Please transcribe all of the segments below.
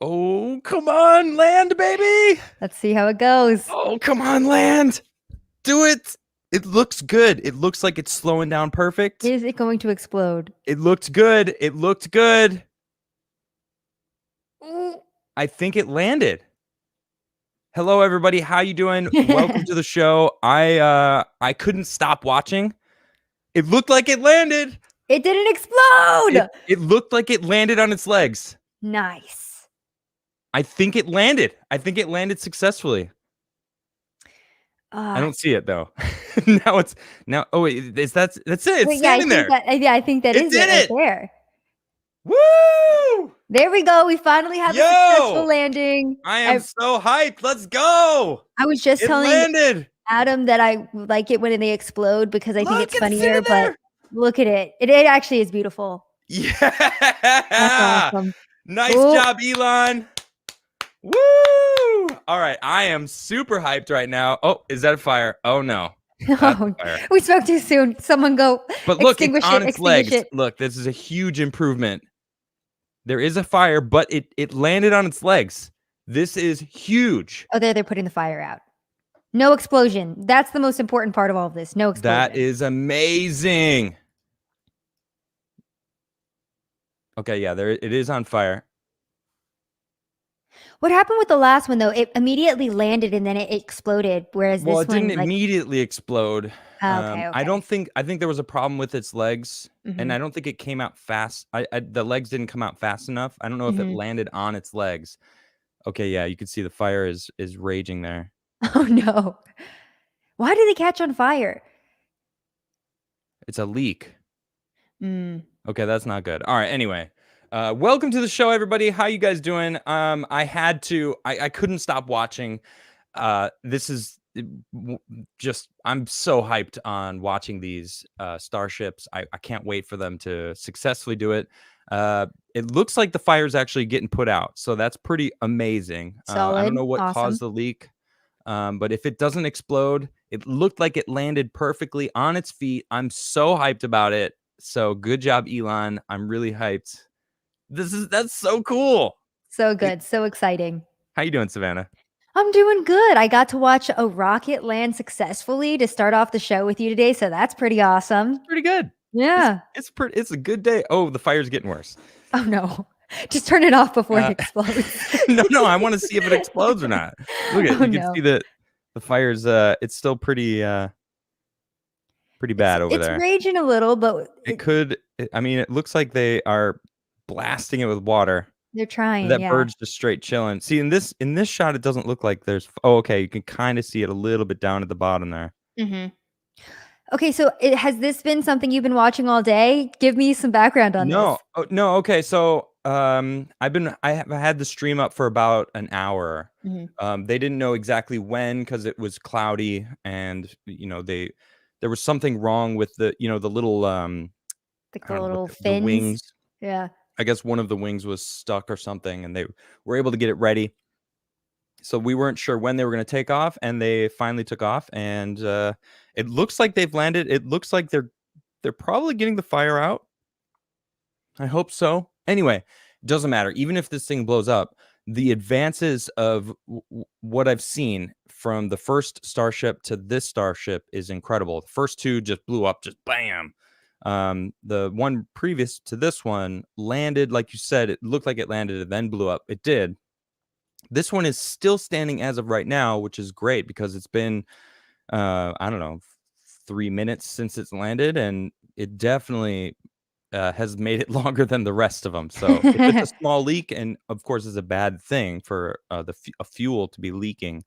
Oh, come on, land, baby. Let's see how it goes. Oh, come on, land. Do it. It looks good. It looks like it's slowing down perfect. Is it going to explode? It looked good. It looked good. Ooh. I think it landed. Hello, everybody. How you doing? Welcome to the show. I couldn't stop watching. It looked like it landed. It didn't explode. It looked like it landed on its legs. Nice. I think it landed. I think it landed successfully. I don't see it though. now. Oh wait, that's it. It's wait, yeah, standing there. I think that It is did it right it. there. Woo! There we go. We finally have a successful landing. I am so hyped. Let's go. I was just It telling landed. Adam that I like it when they explode because I think Look, it's it's funnier. sitting there. But look at it. It actually is beautiful. Yeah. That's awesome. Nice Ooh. job, Elon. Woo! All right, I am super hyped right now. Oh, is that a fire? Oh no. Oh, we spoke too soon. Someone go. But look, extinguish it's on it, its legs. it. Look, this is a huge improvement. There is a fire, but it landed on its legs. This is huge. Oh, they're putting the fire out. No explosion. That's the most important part of all of this. No explosion. That is amazing. Okay, yeah, it is on fire. What happened with the last one though? It immediately landed and then it exploded. Whereas this one, didn't immediately explode. Okay. I think there was a problem with its legs, and I don't think it came out fast. The legs didn't come out fast enough. I don't know if it landed on its legs. Okay, yeah, you can see the fire is raging there. Oh no! Why did they catch on fire? It's a leak. Okay, that's not good. All right, anyway. Welcome to the show, everybody. How you guys doing? I couldn't stop watching. This is just, I'm so hyped on watching these starships. I can't wait for them to successfully do it. It looks like the fire's actually getting put out, so that's pretty amazing. Solid. I don't know what awesome. caused the leak, but if it doesn't explode, it looked like it landed perfectly on its feet. I'm so hyped about it. So good job, Elon. I'm really hyped. That's so cool. So good. So exciting. How you doing, Savanah? I'm doing good. I got to watch a rocket land successfully to start off the show with you today, so that's pretty awesome. It's pretty good. Yeah. It's a good day. Oh, the fire's getting worse. Oh no. Just turn it off before it explodes. No, I want to see if it explodes or not. Look at it. You can see that the fire's it's still pretty bad over there. It's raging a little, but I mean, it looks like they are blasting it with water. They're trying. That bird's just straight chilling. See, in this shot, it doesn't look like there's. Oh, okay. You can kind of see it a little bit down at the bottom there. Okay, so has this been something you've been watching all day? Give me some background on this. Oh, no. Okay, so I have had the stream up for about an hour. They didn't know exactly when because it was cloudy, and there was something wrong with the little the little fins. The wings. Yeah. I guess one of the wings was stuck or something, and they were able to get it ready. So we weren't sure when they were going to take off, and they finally took off, and it looks like they've landed. It looks like they're probably getting the fire out. I hope so. Anyway, it doesn't matter. Even if this thing blows up, the advances of what I've seen from the first starship to this starship is incredible. The first two just blew up, just bam. The one previous to this one landed, like you said, it looked like it landed and then blew up. It did. This one is still standing as of right now, which is great because it's been, I don't know, 3 minutes since it's landed, and it definitely has made it longer than the rest of them. So if it's a small leak, and of course it's a bad thing for a fuel to be leaking.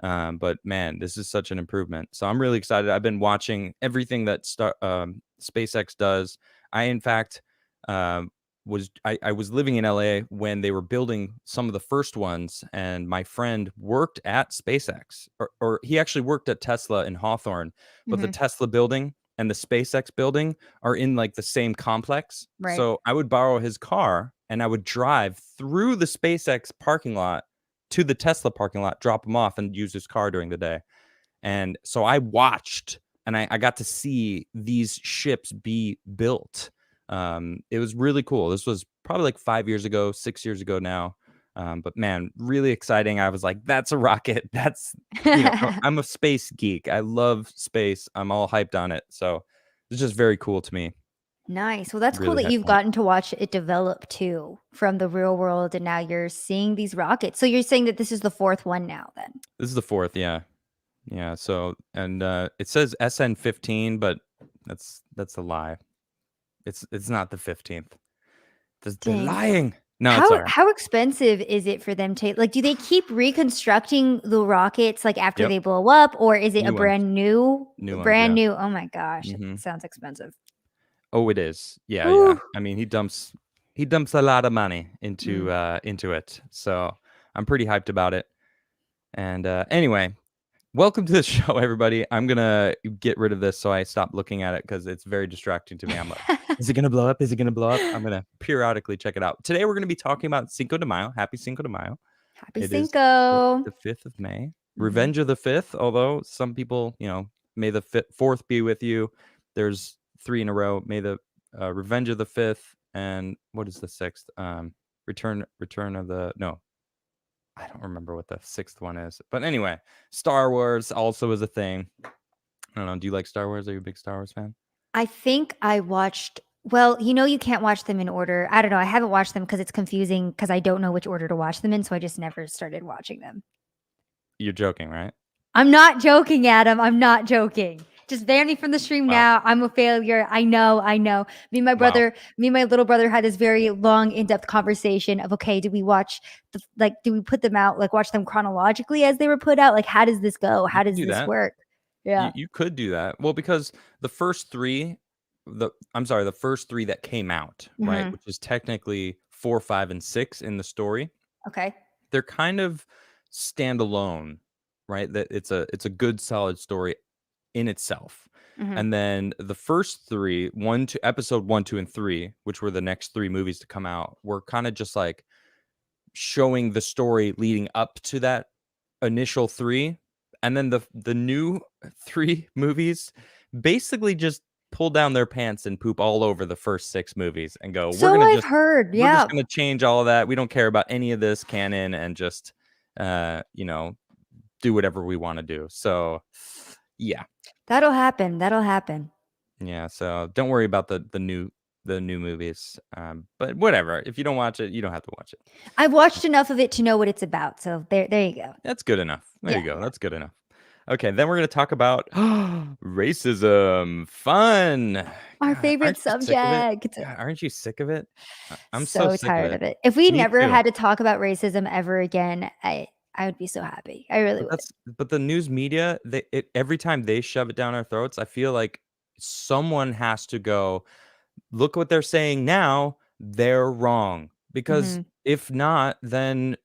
But man, this is such an improvement. So I'm really excited. I've been watching everything that SpaceX does. I, in fact, I was living in LA when they were building some of the first ones, and my friend worked at SpaceX, or he actually worked at Tesla in Hawthorne, but the Tesla building and the SpaceX building are in like the same complex. Right. So I would borrow his car and I would drive through the SpaceX parking lot to the Tesla parking lot, drop him off, and use his car during the day. And so I watched, and I got to see these ships be built. It was really cool. This was probably like 5 years ago, 6 years ago now. But man, really exciting. I was like, that's a rocket. That's, I'm a space geek. I love space. I'm all hyped on it. So it's just very cool to me. Nice. Well, that's cool Really that you've hyped on it. gotten to watch it develop too from the real world, and now you're seeing these rockets. So you're saying that this is the fourth one now, then? This is the fourth, yeah. Yeah. So, and it says SN15, but that's a lie. It's not the 15th. They're Dang. lying. No, it's How all right. how expensive is it for them to like? Do they keep reconstructing the rockets like after Yep. they blow up, or is it a New ones. brand new? New ones, Brand yeah. new. Oh my gosh, it Hmm. sounds expensive. Oh, it is. Yeah, yeah. Ooh. I mean, he dumps a lot of money Mm. into it. So I'm pretty hyped about it. And anyway, welcome to the show, everybody. I'm gonna get rid of this so I stop looking at it because it's very distracting to me. I'm like, is it gonna blow up? Is it gonna blow up? I'm gonna periodically check it out. Today we're gonna be talking about Cinco de Mayo. Happy Cinco de Mayo. Happy It is Cinco. the 5th of May. Mhm. Revenge of the 5th, although some people, may the 4th be with you. There's 3 in a row. May the Revenge of the 5th and what is the 6th? Return of the no. I don't remember what the 6th one is. But anyway, Star Wars also is a thing. I don't know. Do you like Star Wars? Are you a big Star Wars fan? I think I watched. Well, you can't watch them in order. I don't know. I haven't watched them because it's confusing because I don't know which order to watch them in, so I just never started watching them. You're joking, right? I'm not joking, Adam. I'm not joking. Just ban me from the stream Wow. now. I'm a failure. I know. Me and my Wow. little brother had this very long, in-depth conversation of, okay, do we watch do we put them out, like watch them chronologically as they were put out? Like, how does this go? You How can does do this that. work? You Yeah. you could do that. Well, because the first 3 the first 3 that came out, right, Hmm. which is technically 4, 5, and 6 in the story, Okay. they're kind of standalone, right? That it's a good solid story in itself. Hmm. And then the first 3, 1 to episode 1, 2, and 3, which were the next 3 movies to come out, were kind of just like showing the story leading up to that initial 3, and then the new 3 movies basically just pull down their pants and poop all over the first 6 movies and go, we're So gonna I've just heard. we're just Yeah. gonna change all of that. We don't care about any of this canon and just uh you know do whatever we want to do. So yeah. That'll happen. That'll happen. Yeah, so don't worry about the new movies. But whatever. If you don't watch it, you don't have to watch it. I've watched enough of it to know what it's about. So there you go. That's good enough. There Yeah. you go. That's good enough. Okay, then we're going to talk about racism. Fun. Our God, favorite aren't you sick of it? subject. God, aren't you sick of it? I'm so So sick of tired it. of it. If we Me never too. had to talk about racism ever again, I would be so happy. I really But would. the news media, every time they shove it down our throats, I feel like someone has to go, look what they're saying now, they're wrong. Because Mhm. if not, then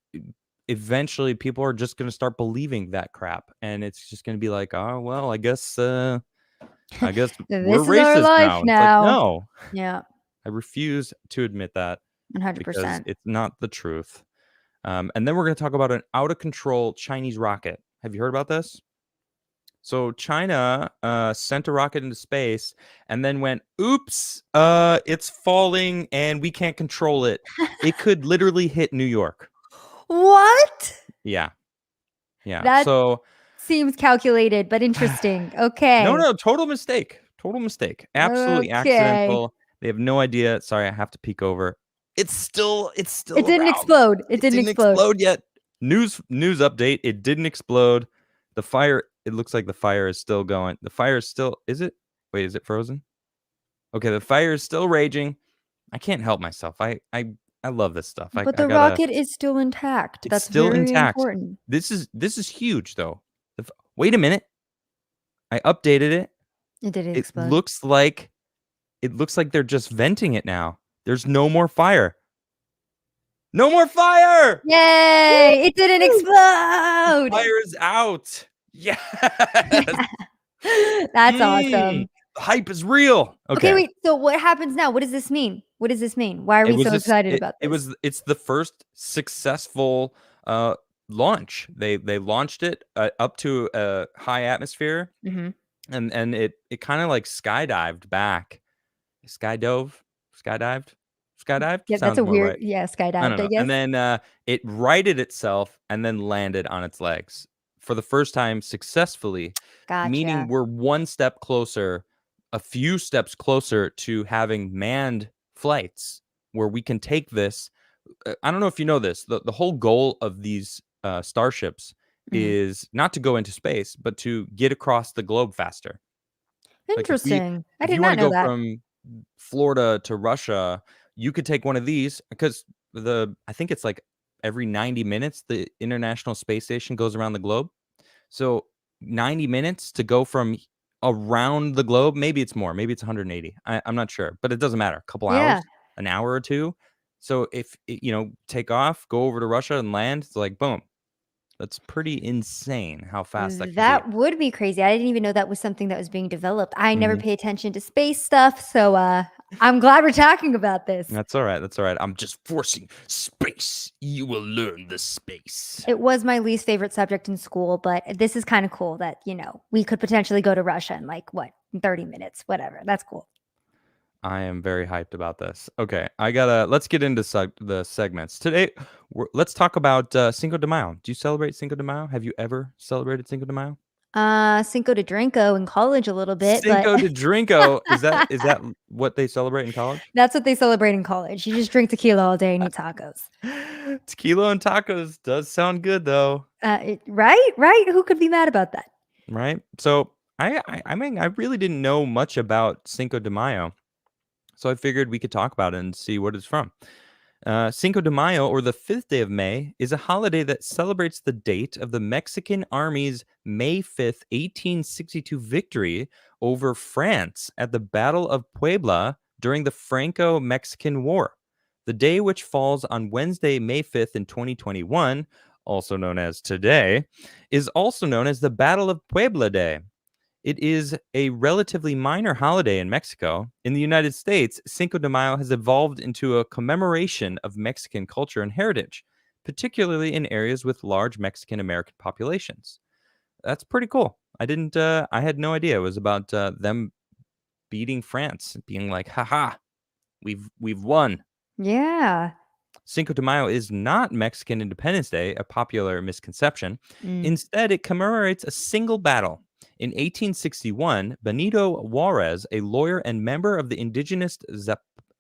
eventually people are just going to start believing that crap, and it's just going to be like, oh well, I guess we're This is our racist life now. And it's like, now. no, Yeah, I refuse to admit that because 100%. it's not the truth. And then we're going to talk about an out of control Chinese rocket. Have you heard about this? So China sent a rocket into space and then went, oops, it's falling and we can't control it. It could literally hit New York. What? Yeah. Yeah. That So seems calculated, but interesting. Okay. no, total mistake. Total mistake. Absolutely Okay. accidental. They have no idea. Sorry, I have to peek over. It's still It didn't around. explode. It It didn't didn't explode. explode yet. News update. It didn't explode. The fire, it looks like the fire is still going. The fire is still, is it? Wait, is it frozen? Okay, the fire is still raging. I can't help myself. I love this stuff. I, But I the gotta rocket is still intact. it's That's still very intact. important. This is huge though. Wait a minute. I updated it. It didn't It explode. looks like they're just venting it now. There's no more fire. No more fire! Yay! It didn't Woo! The explode. fire is out. Yes. That's Mm, awesome. the hype is real. Okay, Okay. wait. So what happens now? What does this mean? What does this mean? Why are It we was so this excited about this? it's the first successful launch. They launched it up to a high atmosphere Mhm. and it kind of like skydived back. Skydove, skydived, Skydived Yeah, that's sounds a more weird right. yeah, I skydived, don't I know. And guess. then it righted itself and then landed on its legs for the first time successfully, meaning Gotcha. we're one step closer, a few steps closer to having manned flights where we can take this. I don't know if you know this. The whole goal of these starships Mhm. is not to go into space, but to get across the globe faster. Like Interesting. I if did you want not to know go that. from Florida to Russia, you could take one of these because I think it's like every 90 minutes the International Space Station goes around the globe. So 90 minutes to go from around the globe, maybe it's more, maybe it's 180. I'm not sure, but it doesn't matter. A couple Yeah. hours, an hour or two. So if take off, go over to Russia and land, it's like boom. That's pretty insane how fast that can be. That would be crazy. I didn't even know that was something that was being developed. I never Mhm. pay attention to space stuff, so, I'm glad we're talking about this. That's all right. That's all right. I'm just forcing space. You will learn the space. It was my least favorite subject in school, but this is kinda cool that, we could potentially go to Russia in, like, what, 30 minutes, whatever. That's cool. I am very hyped about this. Okay, let's get into the segments today. Let's talk about Cinco de Mayo. Do you celebrate Cinco de Mayo? Have you ever celebrated Cinco de Mayo? Cinco de Drinko in college a little bit, but Cinco de Drinko, is that what they celebrate in college? that's what they celebrate in college. You just drink tequila all day and eat tacos. Tequila and tacos does sound good though, Right? Right? Who could be mad about that? right? So I mean I really didn't know much about Cinco de Mayo, so I figured we could talk about it and see what it's from. Cinco de Mayo, or the 5th day of May, is a holiday that celebrates the date of the Mexican Army's May 5th, 1862 victory over France at the Battle of Puebla during the Franco Mexican War. The day, which falls on Wednesday, May 5th in 2021, also known as today, is also known as the Battle of Puebla Day. It is a relatively minor holiday in Mexico. In the United States, Cinco de Mayo has evolved into a commemoration of Mexican culture and heritage, particularly in areas with large Mexican American populations. That's pretty cool. I had no idea it was about them beating France, being like, haha, we've won. Yeah. Cinco de Mayo is not Mexican Independence Day, a popular misconception. Mm. Instead, it commemorates a single battle. In 1861, Benito Juarez, a lawyer and member of the indigenous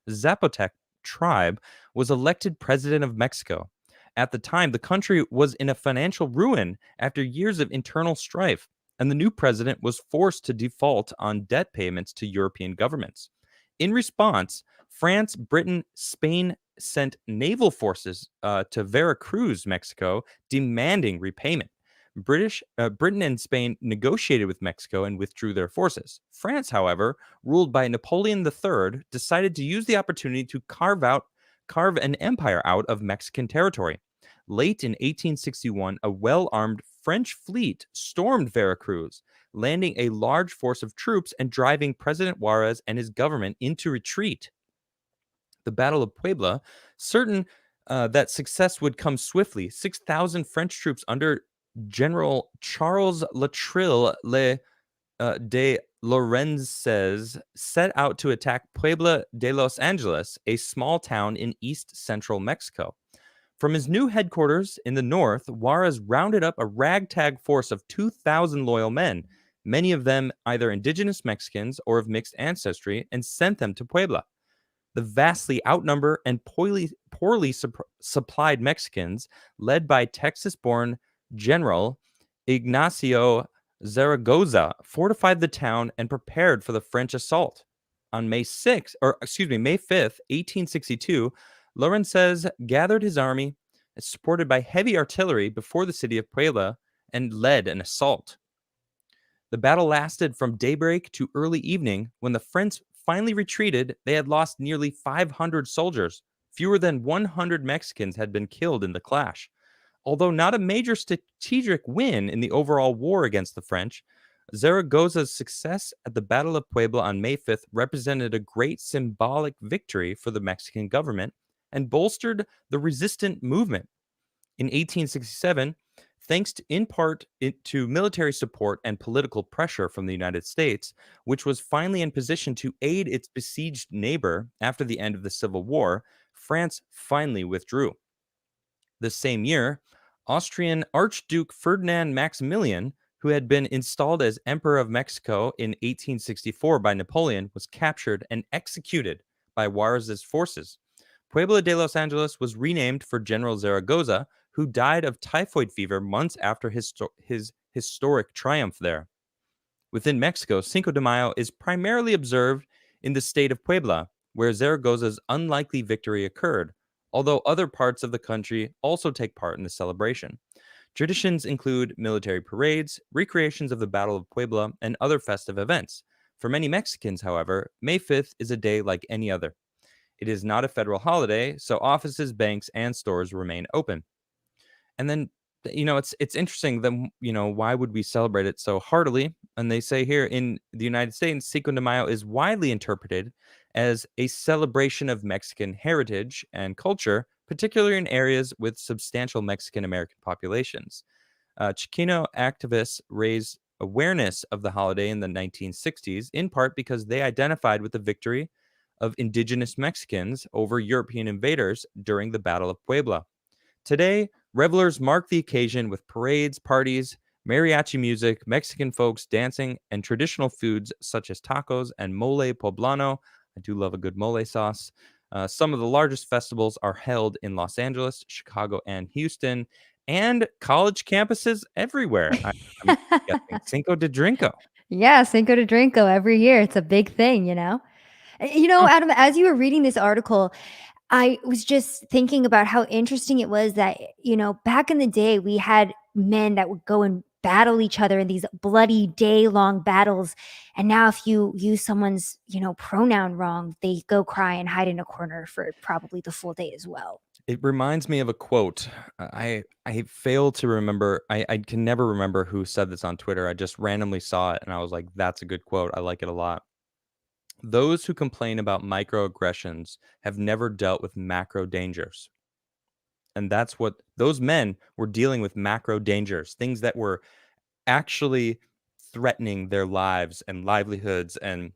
Zapotec tribe, was elected president of Mexico. At the time, the country was in a financial ruin after years of internal strife, and the new president was forced to default on debt payments to European governments. In response, France, Britain, Spain sent naval forces to Veracruz, Mexico, demanding repayment. Britain and Spain negotiated with Mexico and withdrew their forces. France, however, ruled by Napoleon III, decided to use the opportunity to carve an empire out of Mexican territory. Late in 1861, a well-armed French fleet stormed Veracruz, landing a large force of troops and driving President Juarez and his government into retreat. The Battle of Puebla, certain that success would come swiftly, 6,000 French troops under General Charles Latrille de Lorenzes set out to attack Puebla de Los Angeles, a small town in east central Mexico. From his new headquarters in the north, Juarez rounded up a ragtag force of 2,000 loyal men, many of them either indigenous Mexicans or of mixed ancestry, and sent them to Puebla. The vastly outnumbered and poorly supplied Mexicans, led by Texas-born General Ignacio Zaragoza, fortified the town and prepared for the French assault. On May 5th, 1862, Lorenzes gathered his army, supported by heavy artillery, before the city of Puebla and led an assault. The battle lasted from daybreak to early evening. When the French finally retreated, they had lost nearly 500 soldiers. Fewer than 100 Mexicans had been killed in the clash. Although not a major strategic win in the overall war against the French, Zaragoza's success at the Battle of Puebla on May 5th represented a great symbolic victory for the Mexican government and bolstered the resistant movement. In 1867, thanks to, in part to military support and political pressure from the United States, which was finally in position to aid its besieged neighbor after the end of the Civil War. France finally withdrew. The same year, Austrian Archduke Ferdinand Maximilian, who had been installed as Emperor of Mexico in 1864 by Napoleon, was captured and executed by Juarez's forces. Puebla de Los Angeles was renamed for General Zaragoza, who died of typhoid fever months after his historic triumph there. Within Mexico, Cinco de Mayo is primarily observed in the state of Puebla, where Zaragoza's unlikely victory occurred, although other parts of the country also take part in the celebration. Traditions include military parades, recreations of the Battle of Puebla, and other festive events. For many Mexicans, however, May 5th is a day like any other. It is not a federal holiday, so offices, banks, and stores remain open. And then, it's interesting that, why would we celebrate it so heartily? And they say here in the United States, Cinco de Mayo is widely interpreted as a celebration of Mexican heritage and culture, particularly in areas with substantial Mexican American populations. Chicano activists raised awareness of the holiday in the 1960s, in part because they identified with the victory of indigenous Mexicans over European invaders during the Battle of Puebla. Today, revelers mark the occasion with parades, parties, mariachi music, Mexican folks dancing, and traditional foods such as tacos and mole poblano. I do love a good mole sauce. Some of the largest festivals are held in Los Angeles, Chicago, and Houston, and college campuses everywhere. I'm guessing Cinco de Drinko. Yeah, Cinco de Drinko every year. It's a big thing, you know? Huh. Adam, as you were reading this article, I was just thinking about how interesting it was that, back in the day, we had men that would go and battle each other in these bloody day long battles. And now, if you use someone's, pronoun wrong, they go cry and hide in a corner for probably the full day as well. It reminds me of a quote. I fail to remember. I can never remember who said this on Twitter. I just randomly saw it and I was like, that's a good quote. I like it a lot. Those who complain about microaggressions have never dealt with macro dangers. And that's what those men were dealing with: macro dangers, things that were actually threatening their lives and livelihoods and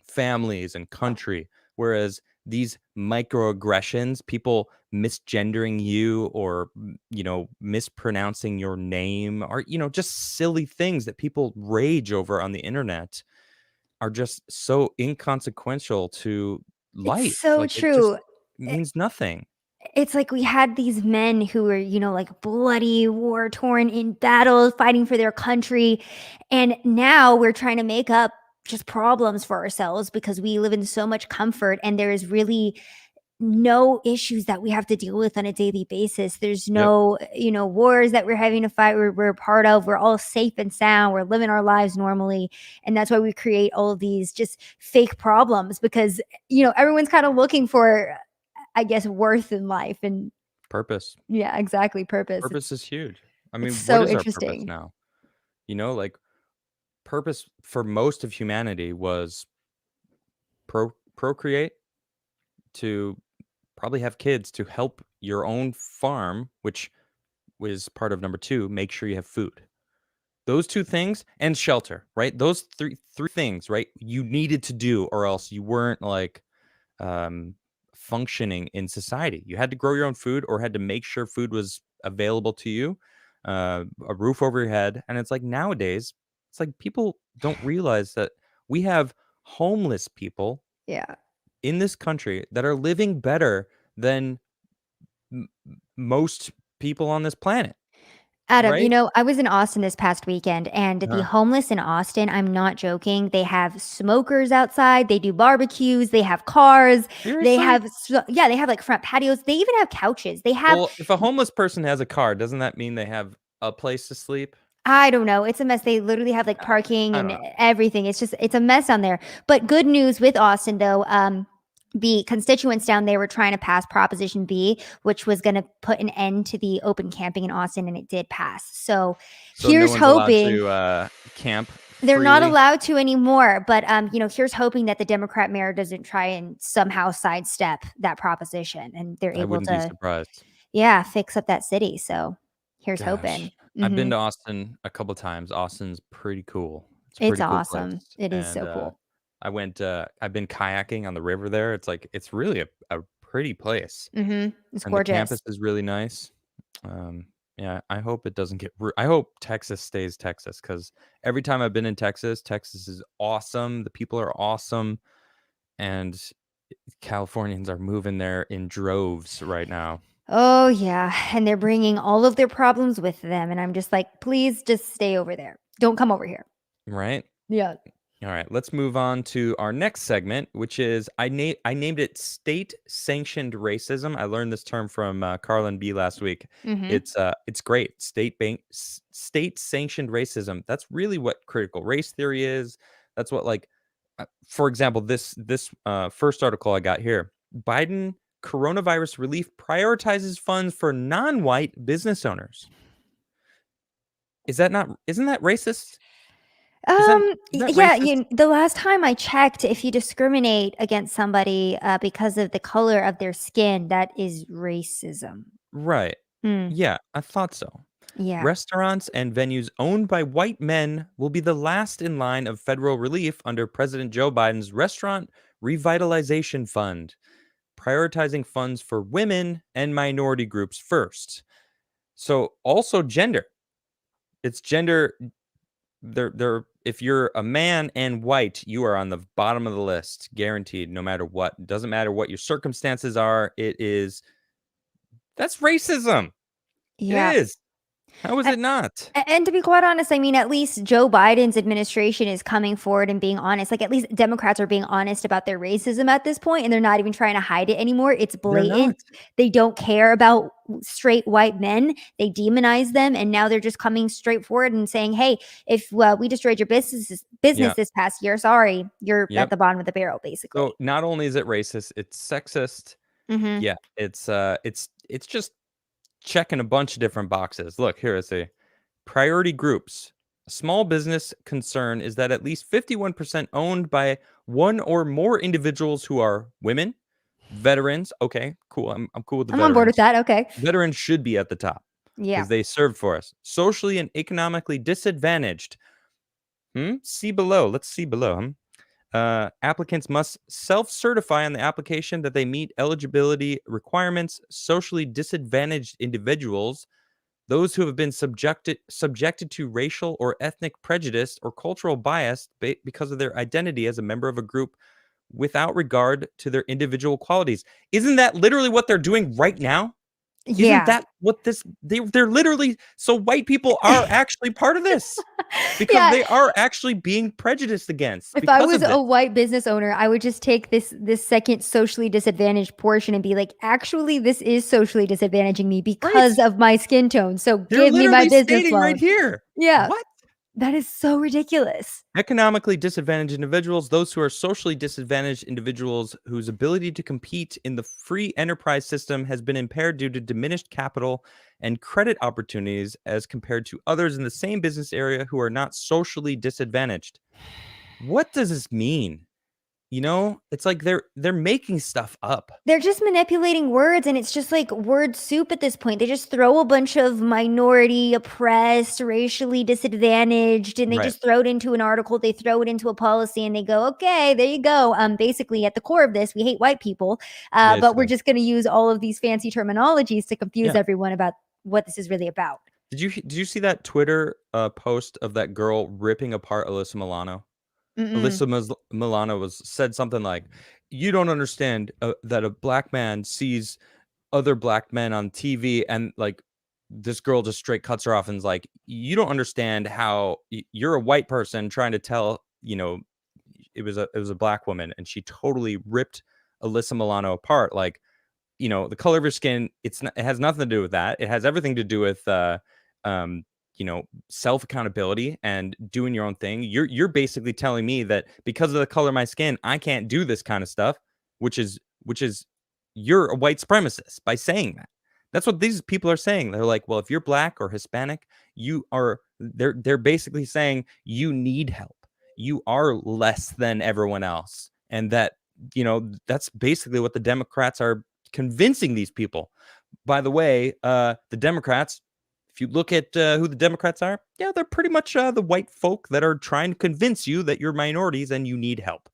families and country. Whereas these microaggressions, people misgendering you or, mispronouncing your name, or, just silly things that people rage over on the internet, are just so inconsequential to It's life. so Like, it just true. means nothing. It's like we had these men who were, like bloody, war torn in battle, fighting for their country. And now we're trying to make up just problems for ourselves because we live in so much comfort and there is really no issues that we have to deal with on a daily basis. There's Yep. no, wars that we're having to fight, we're a part of. We're all safe and sound. We're living our lives normally. And that's why we create all of these just fake problems because, everyone's kind of looking for, I guess, worth in life. And Purpose. yeah, exactly. Purpose. Purpose is huge. I It's mean, what so is our purpose interesting. now? Like, purpose for most of humanity was procreate, to probably have kids, to help your own farm, which was part of number 2, make sure you have food. Those 2 things, and shelter, right? Those three things, right? You needed to do, or else you weren't like um functioning in society. You had to grow your own food or had to make sure food was available to you, a roof over your head. And it's like nowadays, it's like people don't realize that we have homeless people Yeah. in this country that are living better than most people on this planet, Adam, right? I was in Austin this past weekend, and the uh homeless in Austin, I'm not joking. They have smokers outside. They do barbecues. They have cars. They Seriously? have, yeah, they have like front patios. They even have couches. They have, Well, if a homeless person has a car, doesn't that mean they have a place to sleep? I don't know. It's a mess. They literally have like parking I don't and know. everything. It's a mess down there. But good news with Austin though, the constituents down there were trying to pass Proposition B, which was going to put an end to the open camping in Austin, and it did pass. So So no here's one's allowed hoping. to camp They're not freely? allowed to anymore, but here's hoping that the Democrat mayor doesn't try and somehow sidestep that proposition, and they're I able wouldn't be to, surprised. yeah, fix up that city. So Here's Gosh, hoping. I've been Mhm. to Austin a couple times. Austin's pretty cool. It's a It's pretty cool place, awesome. It is and, so cool. I've been kayaking on the river there. It's really a pretty place, Mhm. It's and the campus gorgeous. is really nice. Yeah, I hope it doesn't get I hope Texas stays Texas, because every time I've been in Texas, Texas is awesome, the people are awesome, and Californians are moving there in droves right now, Oh, yeah, and they're bringing all of their problems with them, and I'm just like, "Please just stay over there. Don't come over here." right? Yeah. All right, let's move on to our next segment, which is I named it state sanctioned racism. I learned this term from Carlin B last week. Mhm. It's great. State sanctioned racism. That's really what critical race theory is. That's what, like, for example, this first article I got here. Biden coronavirus relief prioritizes funds for non-white business owners. Isn't that racist? Is that Yeah, racist? the last time I checked, if you discriminate against somebody, because of the color of their skin, that is racism. Right. Mm, Yeah, I thought so. yeah. Restaurants and venues owned by white men will be the last in line of federal relief under President Joe Biden's Restaurant Revitalization Fund, prioritizing funds for women and minority groups first. So also gender. It's gender. They're if you're a man and white, you are on the bottom of the list, guaranteed, no matter what. Doesn't matter what your circumstances are. That's racism. It Yeah. is. How is it not? And to be quite honest, I mean, at least Joe Biden's administration is coming forward and being honest. Like, at least Democrats are being honest about their racism at this point, and they're not even trying to hide it anymore. It's They're blatant. not. They don't care about straight white men. They demonize them, and now they're just coming straight forward and saying, "Hey, if we destroyed your business Yeah. this past year, sorry, you're at Yep. the bottom of the barrel, So basically." not only is it racist, it's sexist. Hmm. Yeah, it's just checking a bunch of different boxes. Look, here is a priority groups. A small business concern is that at least 51% owned by one or more individuals who are women, veterans. Okay, cool. I'm cool with the I'm on board with veterans. that. Okay. Veterans should be at the top Yeah. because they served for us. Socially and economically disadvantaged. See below. Let's see below. Applicants must self-certify on the application that they meet eligibility requirements. Socially disadvantaged individuals, those who have been subjected to racial or ethnic prejudice or cultural bias because of their identity as a member of a group without regard to their individual qualities. Isn't that literally what they're doing right now? Isn't Yeah. that what they're literally, so white people are actually part of this because Yeah. they are actually being prejudiced against If I because was of this. a white business owner, I would just take this second socially disadvantaged portion and be like, "Actually, this is socially disadvantaging me Right. because of my skin tone. So They're give me my literally business stating right loan." here. Yeah, What? that is so ridiculous. Economically disadvantaged individuals, those who are socially disadvantaged individuals whose ability to compete in the free enterprise system has been impaired due to diminished capital and credit opportunities as compared to others in the same business area who are not socially disadvantaged. What does this mean? It's like they're making stuff up. They're just manipulating words, and it's just like word soup at this point. They just throw a bunch of minority, oppressed, racially disadvantaged, and they Right. just throw it into an article. They throw it into a policy, and they go, "Okay, there you go." Basically, at the core of this, we hate white people, but we're Basically. just going to use all of these fancy terminologies to confuse Yeah. everyone about what this is really about. Did you see that Twitter post of that girl ripping apart Alyssa Milano? Mm-mm. Milano was said something like, "You don't understand that a black man sees other black men on TV," and like this girl just straight cuts her off and is like, "You don't understand how you're a white person trying to tell, it was a black woman," and she totally ripped Alyssa Milano apart. Like, the color of your skin, it has nothing to do with that. It has everything to do with um self accountability and doing your own thing. You're basically telling me that because of the color of my skin, I can't do this kind of stuff, which is you're a white supremacist by saying that. That's what these people are saying. They're like, well, if you're black or Hispanic, they're basically saying you need help. You are less than everyone else. And that's basically what the Democrats are convincing these people. By the way, the Democrats, If you look at who the Democrats are, yeah, they're pretty much the white folk that are trying to convince you that you're minorities and you need help.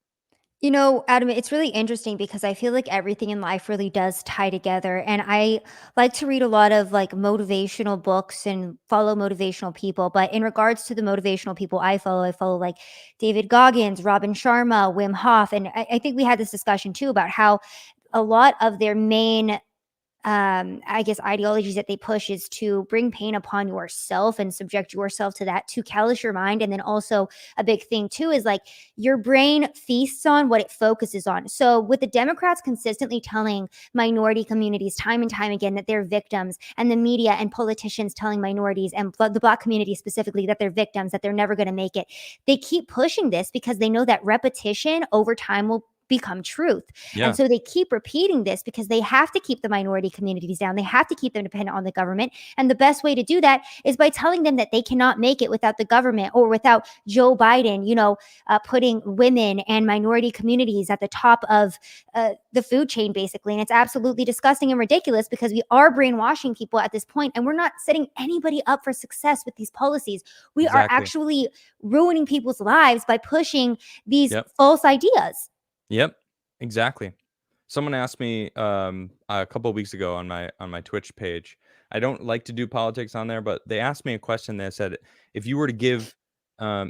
You know, Adam, it's really interesting because I feel like everything in life really does tie together. And I like to read a lot of like motivational books and follow motivational people. But in regards to the motivational people I follow like David Goggins, Robin Sharma, Wim Hof. And I think we had this discussion too about how a lot of their main I guess ideologies that they push is to bring pain upon yourself and subject yourself to that, to callous your mind. And then also a big thing too is like your brain feasts on what it focuses on. So with the Democrats consistently telling minority communities time and time again that they're victims, and the media and politicians telling minorities and the Black community specifically that they're victims, that they're never going to make it, they keep pushing this because they know that repetition over time will become truth. And Yeah, so they keep repeating this because they have to keep the minority communities down. They have to keep them dependent on the government. And the best way to do that is by telling them that they cannot make it without the government or without Joe Biden, putting women and minority communities at the top of the food chain, basically. And it's absolutely disgusting and ridiculous because we are brainwashing people at this point and we're not setting anybody up for success with these policies. We are exactly. actually ruining people's lives by pushing these Yep. false ideas. Yep. Exactly. Someone asked me a couple of weeks ago on my Twitch page. I don't like to do politics on there, but they asked me a question that said, if you were to give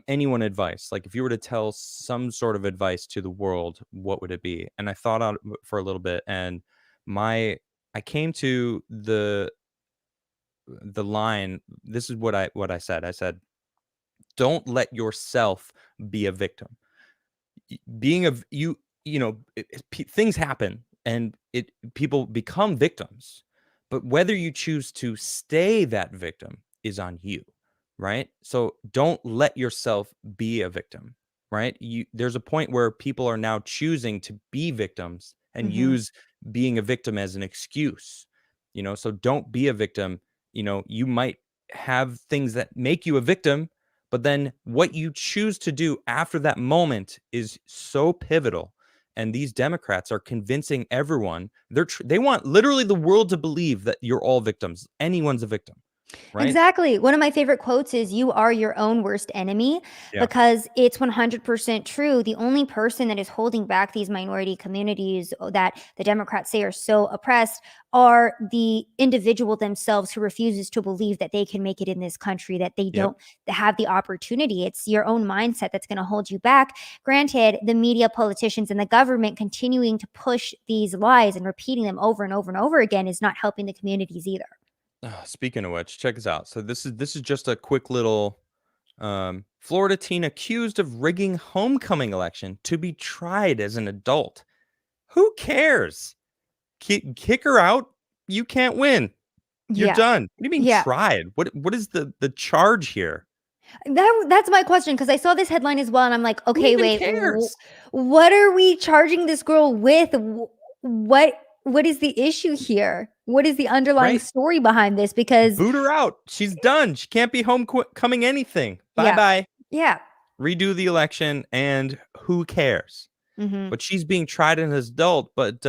anyone advice, like if you were to tell some sort of advice to the world, what would it be? And I thought out for a little bit, and my I came to the line. This is what I said. I said, don't let yourself be a victim. Being a things happen and people become victims, but whether you choose to stay that victim is on you, right? So don't let yourself be a victim, right? There's a point where people are now choosing to be victims and Mhm. use being a victim as an excuse, so don't be a victim. You might have things that make you a victim, but then what you choose to do after that moment is so pivotal. And these Democrats are convincing everyone they want literally the world to believe that you're all victims. Anyone's a victim, right? Exactly. One of my favorite quotes is "You are your own worst enemy," Yeah. because it's 100% true. The only person that is holding back these minority communities that the Democrats say are so oppressed are the individual themselves who refuses to believe that they can make it in this country, that they Yep. don't have the opportunity. It's your own mindset that's going to hold you back. Granted, the media, politicians, and the government continuing to push these lies and repeating them over and over and over again is not helping the communities either. Speaking of which, check this out. So this is just a quick little Florida teen accused of rigging homecoming election to be tried as an adult. Who cares? Kick her out. You can't win. You're Yeah. done. What do you mean Yeah. tried? What is the charge here? That's my question because I saw this headline as well, and I'm like, Who okay, even wait, cares? what are we charging this girl with? What is the issue here? What is the underlying Right? story behind this? Because Boot her out. She's done. She can't be homecoming anything. Bye yeah, bye. yeah, Redo the election, and who cares? hmm, But she's being tried as an adult, but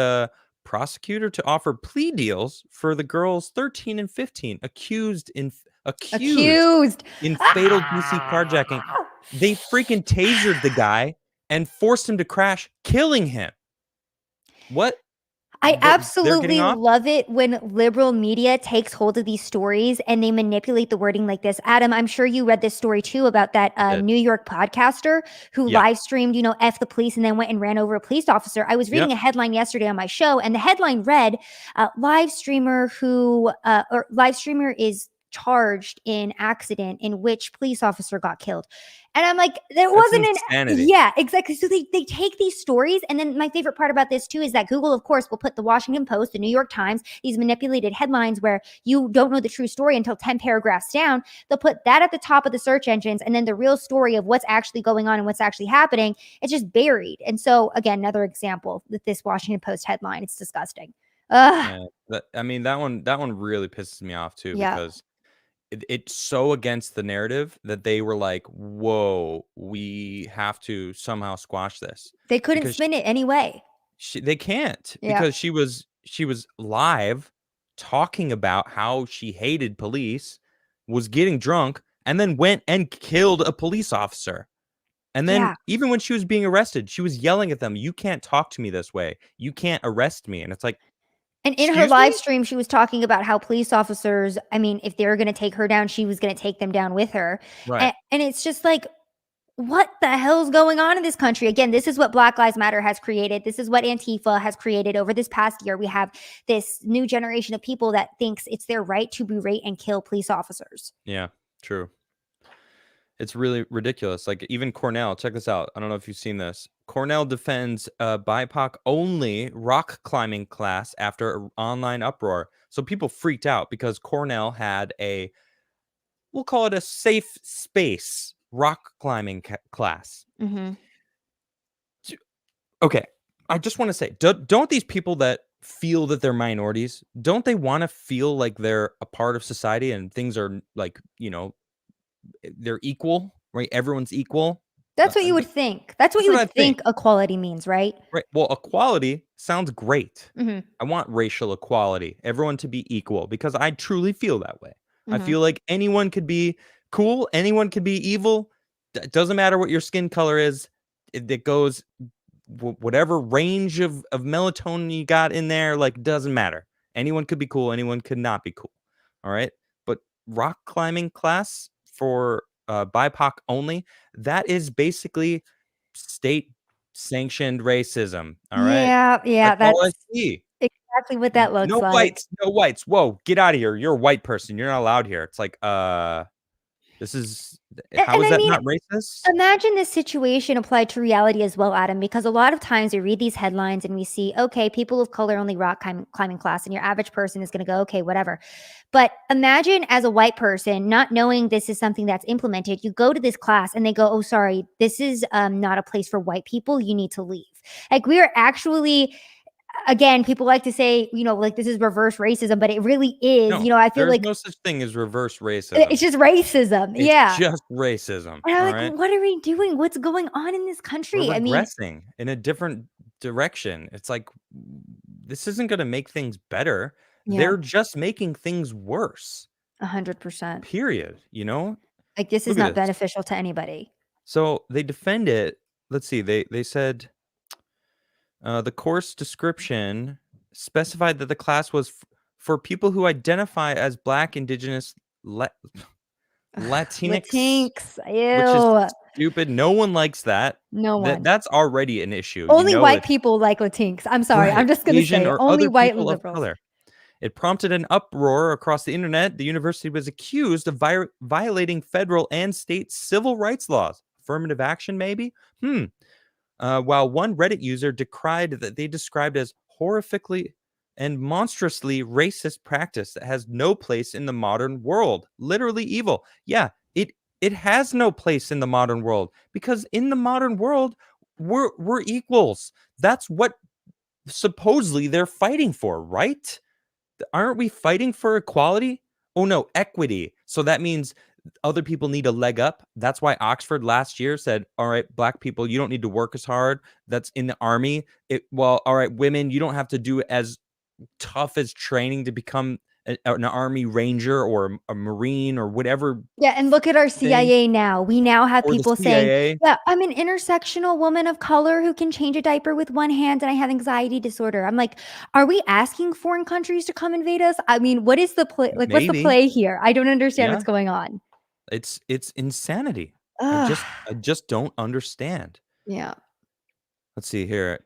prosecutor to offer plea deals for the girls 13 and 15 accused accused. in fatal DC carjacking. Ah! They freaking tasered the guy and forced him to crash, killing him. What? I But they're getting absolutely off? love it when liberal media takes hold of these stories and they manipulate the wording like this. Adam, I'm sure you read this story too about that Did. New York podcaster who Yeah. live streamed, F the police and then went and ran over a police officer. I was reading Yep. a headline yesterday on my show, and the headline read, live streamer is charged in accident in which police officer got killed. And I'm like, there That's wasn't an insanity. yeah, exactly. So they take these stories, and then my favorite part about this too is that Google, of course, will put the Washington Post, the New York Times, these manipulated headlines where you don't know the true story until 10 paragraphs down. They'll put that at the top of the search engines, and then the real story of what's actually going on and what's actually happening, it's just buried. And so again, another example with this Washington Post headline. It's disgusting. Ugh. Yeah. That one really pisses me off too, Yeah. because it's so against the narrative that they were like, "Whoa, we have to somehow squash this," They couldn't because spin it anyway. they can't, Yeah. because she was live talking about how she hated police, was getting drunk and then went and killed a police officer. And then Yeah. even when she was being arrested, she was yelling at them, "You can't talk to me this way. You can't arrest me." And it's like, And in her excuse live me? stream, she was talking about how police officers, I mean, if they were gonna take her down, she was gonna take them down with her. Right. And it's just like, what the hell's going on in this country? Again, this is what Black Lives Matter has created. This is what Antifa has created over this past year. We have this new generation of people that thinks it's their right to berate and kill police officers. Yeah, true. It's really ridiculous. Like even Cornell, check this out. I don't know if you've seen this. Cornell defends a BIPOC only rock climbing class after an online uproar. So people freaked out because Cornell had a, we'll call it a safe space rock climbing class. Mm-hmm. Okay, I just want to say, don't these people that feel that they're minorities, don't they want to feel like they're a part of society and things are like, they're equal, right? Everyone's equal. That's what you would think. That's what That's you what I would think. think equality means, right? Right. Well, equality sounds great. Mm-hmm. I want racial equality, everyone to be equal, because I truly feel that way. I Mm-hmm. feel like anyone could be cool, anyone could be evil. It doesn't matter what your skin color is. It goes whatever range of melatonin you got in there, like doesn't matter. Anyone could be cool, anyone could not be cool. All right. But rock climbing class for BIPOC only, that is basically state sanctioned racism. All right. Yeah, yeah, That's all I that's see. exactly what that looks No like. whites, no whites. Whoa, get out of here. You're a white person. You're not allowed here. It's like, this is, how And is I that mean, not racist? imagine this situation applied to reality as well, Adam, because a lot of times we read these headlines and we see, okay, people of color only rock climbing class, and your average person is going to go, okay, whatever. But imagine as a white person, not knowing this is something that's implemented, you go to this class and they go, oh, sorry, this is not a place for white people. You need to leave. Like we are actually, again, people like to say, like this is reverse racism, but it really is. No, I feel there's like no such thing as reverse racism. it's just racism. It's Yeah. just racism. And I'm All like, right. what are we doing? What's going on in this We're country? I mean, regressing in a different direction. It's like, this isn't going to make things better. yeah, They're just making things worse. 100%. Period. Like this is Look at not this. beneficial to anybody. So they defend it. Let's see. They said the course description specified that the class was for people who identify as Black, Indigenous, Latinx, Latinx, which is ew. stupid. No one likes that. No one. That's already an issue. Only white It's people like Latinx. I'm sorry. right. I'm just gonna Asian say it. or Only other white people of liberals. color. It prompted an uproar across the internet. The university was accused of violating federal and state civil rights laws. Affirmative action, maybe? While one Reddit user decried that they described as horrifically and monstrously racist practice that has no place in the modern world. Literally evil. Yeah, it has no place in the modern world, because in the modern world, we're equals. That's what supposedly they're fighting for, right? Aren't we fighting for equality? Oh no, equity. So that means other people need a leg up. That's why Oxford last year said, all right, Black people, you don't need to work as hard. That's in the army. All right, women, you don't have to do as tough as training to become an army ranger or a marine or whatever Yeah, and look at our thing, CIA now. We now have or the people saying, CIA. yeah, I'm an intersectional woman of color who can change a diaper with one hand and I have anxiety disorder. I'm like, are we asking foreign countries to come invade us? I mean, what is the play? Like, what's the Maybe. play here? I don't understand Yeah. what's going on. It's insanity. Ugh. I just don't understand. Yeah. Let's see here.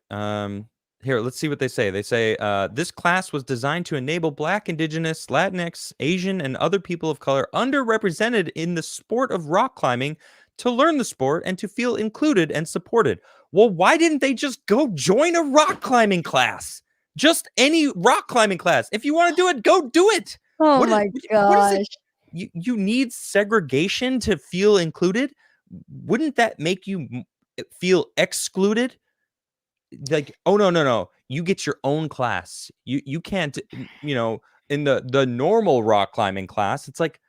Here, let's see what they say. They say this class was designed to enable Black, Indigenous, Latinx, Asian, and other people of color underrepresented in the sport of rock climbing to learn the sport and to feel included and supported. Well, why didn't they just go join a rock climbing class? Just any rock climbing class. If you want to do it, go do it. Oh What is my what is it? gosh. You need segregation to feel included? Wouldn't that make you feel excluded? Like, oh no, you get your own class. You can't, in the normal rock climbing class, it's like,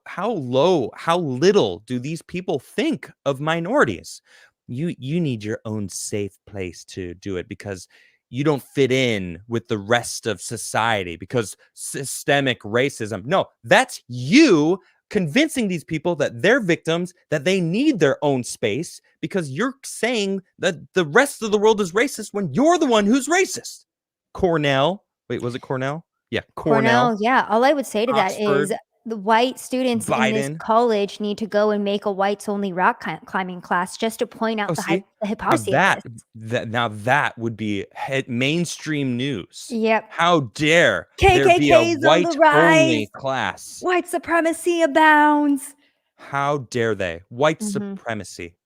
how little do these people think of minorities? You need your own safe place to do it, because you don't fit in with the rest of society, because systemic racism. No, that's you convincing these people that they're victims, that they need their own space, because you're saying that the rest of the world is racist when you're the one who's racist. Cornell. Wait, was it Cornell? Yeah, Cornell, Cornell, yeah. All I would say to that is Oxford, the white students in this Biden. college need to go and make a whites only rock climbing class just to point Oh, out see, the now hypocrisy of that this. that would be mainstream news. Yep. How dare there be a KKK's on the white rise. only class? White supremacy abounds. How dare they? White Mhm. supremacy.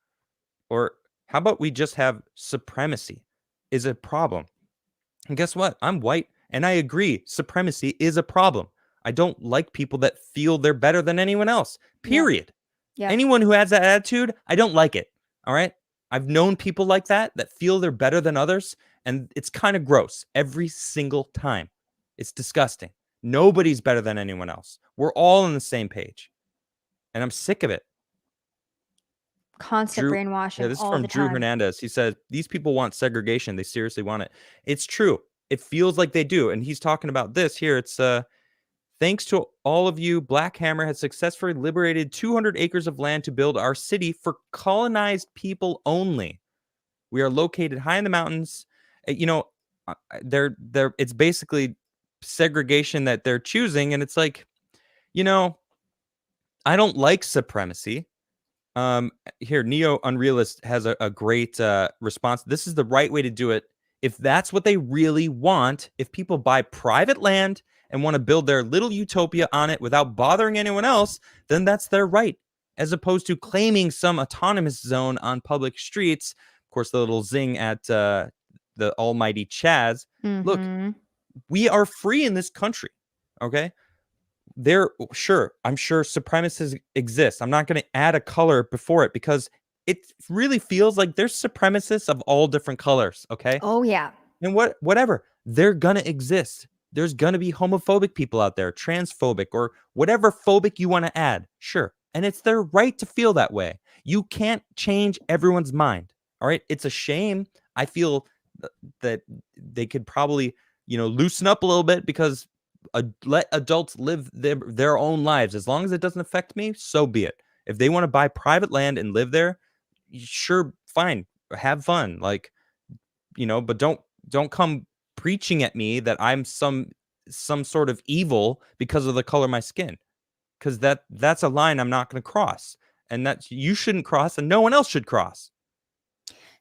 Or how about we just have supremacy is a problem? And guess what? I'm white and I agree supremacy is a problem. I don't like people that feel they're better than anyone else. Yep. Period. Yep. Anyone who has that attitude, I don't like it. All right? I've known people like that feel they're better than others, and it's kind of gross every single time. It's disgusting. Nobody's better than anyone else. We're all on the same page. And I'm sick of it. Constant Drew, yeah, brainwashing this is all from the Drew time. Hernandez. He said, these people want segregation. They seriously want it. It's true. It feels like they do. And he's talking about this here. It's thanks to all of you, Black Hammer has successfully liberated 200 acres of land to build our city for colonized people only. We are located high in the mountains. You know, they're it's basically segregation that they're choosing. And it's like, you know, I don't like supremacy. Here, Neo Unrealist has a great response. This is the right way to do it. If that's what they really want, if people buy private land and want to build their little utopia on it without bothering anyone else, then that's their right, as opposed to claiming some autonomous zone on public streets. Of course, the little zing at the almighty Chaz. Look, Mhm. we are free in this country. Okay. I'm sure supremacists exist. I'm not going to add a color before it because it really feels like there's supremacists of all different colors. Okay. Oh, yeah. And whatever, they're gonna exist. There's gonna be homophobic people out there, transphobic, or whatever phobic you want to add. Sure. And it's their right to feel that way. You can't change everyone's mind. All right. It's a shame. I feel that they could probably, loosen up a little bit, because let adults live their own lives. As long as it doesn't affect me, so be it. If they want to buy private land and live there, sure, fine. Have fun. Like, but don't come preaching at me that I'm some sort of evil because of the color of my skin, because that's a line I'm not going to cross, and that you shouldn't cross and no one else should cross.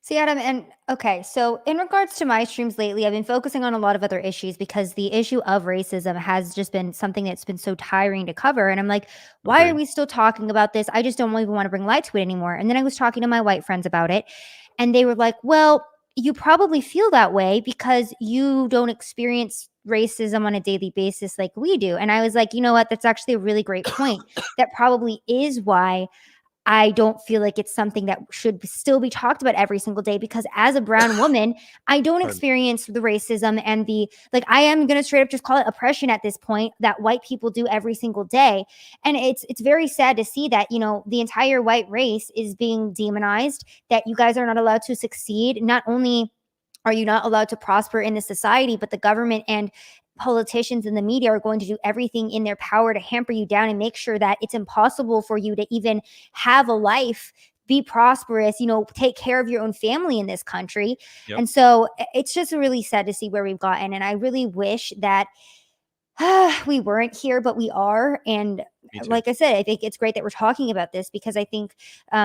See, Adam, and okay, so in regards to my streams lately, I've been focusing on a lot of other issues because the issue of racism has just been something that's been so tiring to cover. And I'm like, why are Agreed. we still talking about this? I just don't even want to bring light to it anymore. And then I was talking to my white friends about it, and they were like, well, you probably feel that way because you don't experience racism on a daily basis like we do. And I was like, you know what? That's actually a really great point. That probably is why I don't feel like it's something that should still be talked about every single day, because as a brown woman, I don't Pardon. experience the racism and the, like, I am going to straight up just call it oppression at this point that white people do every single day. And it's very sad to see that, the entire white race is being demonized, that you guys are not allowed to succeed. Not only are you not allowed to prosper in the society, but the government and politicians and the media are going to do everything in their power to hamper you down and make sure that it's impossible for you to even have a life, be prosperous, take care of your own family in this country. Yep. And so it's just really sad to see where we've gotten. And I really wish that we weren't here, but we are. And like I said, I think it's great that we're talking about this, because I think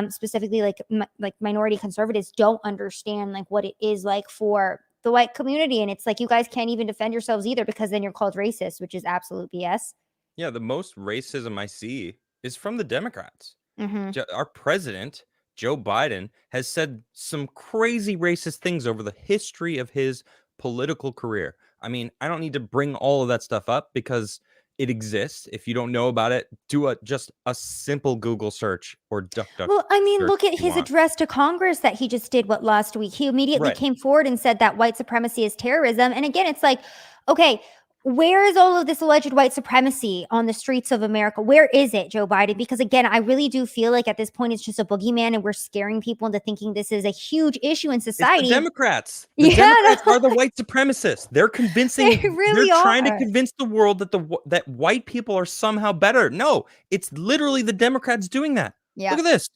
specifically like minority conservatives don't understand like what it is like for the white community. And it's like, you guys can't even defend yourselves either, because then you're called racist, which is absolute BS. Yeah, the most racism I see is from the Democrats. Mm-hmm. Our president, Joe Biden, has said some crazy racist things over the history of his political career. I mean, I don't need to bring all of that stuff up because it exists. If you don't know about it, do just a simple Google search or DuckDuck. Well, I mean, search look at if you his want. address to Congress that he just did last week. He immediately Right. came forward and said that white supremacy is terrorism. And again, it's like, okay, Where is all of this alleged white supremacy on the streets of America? Where is it, Joe Biden? Because again, I really do feel like at this point it's just a boogeyman and we're scaring people into thinking this is a huge issue in It's the society. Democrats. The Yeah, Democrats no, are the white supremacists. They're they convincing. They're really trying to are. convince the world that white people are somehow better. No, it's literally the Democrats doing that. Yeah. Look at this.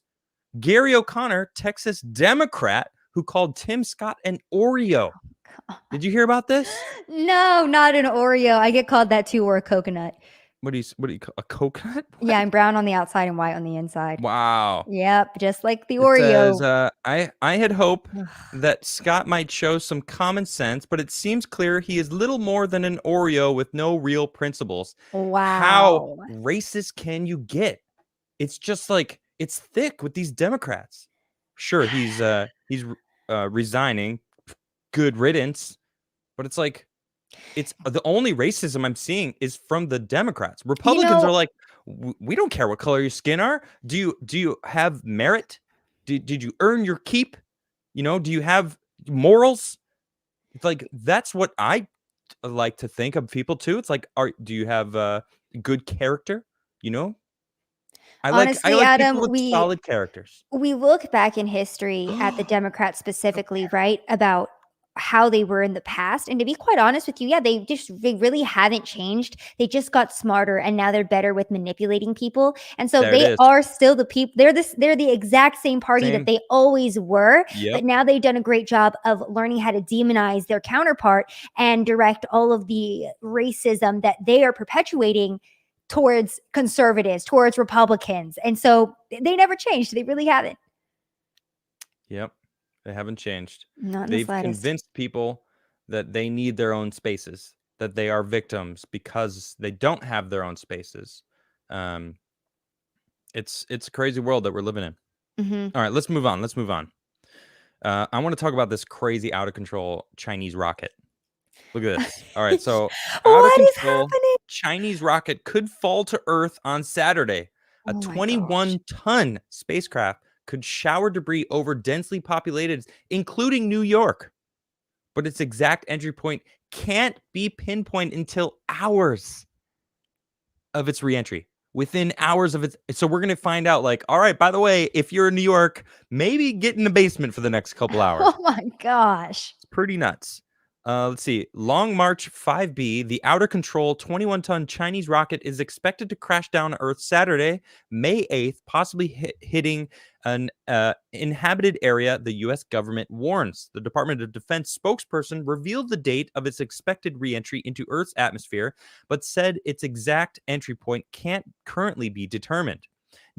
Gary O'Connor, Texas Democrat, who called Tim Scott an Oreo. Did you hear about this? No, not an Oreo. I get called that too, or a coconut. What do you call a coconut? What? Yeah, I'm brown on the outside and white on the inside. Wow. Yep, just like the It says, Oreo. I had hope that Scott might show some common sense, but it seems clear he is little more than an Oreo with no real principles. How Wow. racist can you get? It's just like it's thick with these Democrats. Sure, he's resigning. Good riddance. But it's like it's the only racism I'm seeing is from the Democrats. You Republicans are know, like, we don't care what color your skin are. Do you have merit? Did you earn your keep? Do you have morals? It's like that's what I like to think of people too. It's like, do you have good character? You know, I honestly, like people Adam, with solid characters. we look back in history at the Democrats specifically, right? About how they were in the past. And to be quite honest with you, yeah, they really haven't changed. They just got smarter and now they're better with manipulating people. And so There it they is. are still the people, they're the exact same party that Same. they always were. Yep. But now they've done a great job of learning how to demonize their counterpart and direct all of the racism that they are perpetuating towards conservatives, towards Republicans. And so they never changed. They really haven't. Yep. They haven't changed. Not in the They've slightest. convinced people that they need their own spaces, that they are victims because they don't have their own spaces. It's a crazy world that we're living in. Mm-hmm. All right, let's move on. I want to talk about this crazy out of control Chinese rocket. Look at this. All right, so out of What is control happening? Chinese rocket could fall to Earth on Saturday. A Oh my gosh. 21-ton spacecraft could shower debris over densely populated, including New York. But its exact entry point can't be pinpointed until hours of its reentry. Within hours of its, so we're gonna find out. Like, all right, by the way, if you're in New York, maybe get in the basement for the next couple hours. Oh my gosh. It's pretty nuts. Let's see. Long March 5B, the outer control 21-ton Chinese rocket is expected to crash down to Earth Saturday, May 8th, possibly hitting an inhabited area, the U.S. government warns. The Department of Defense spokesperson revealed the date of its expected reentry into Earth's atmosphere, but said its exact entry point can't currently be determined.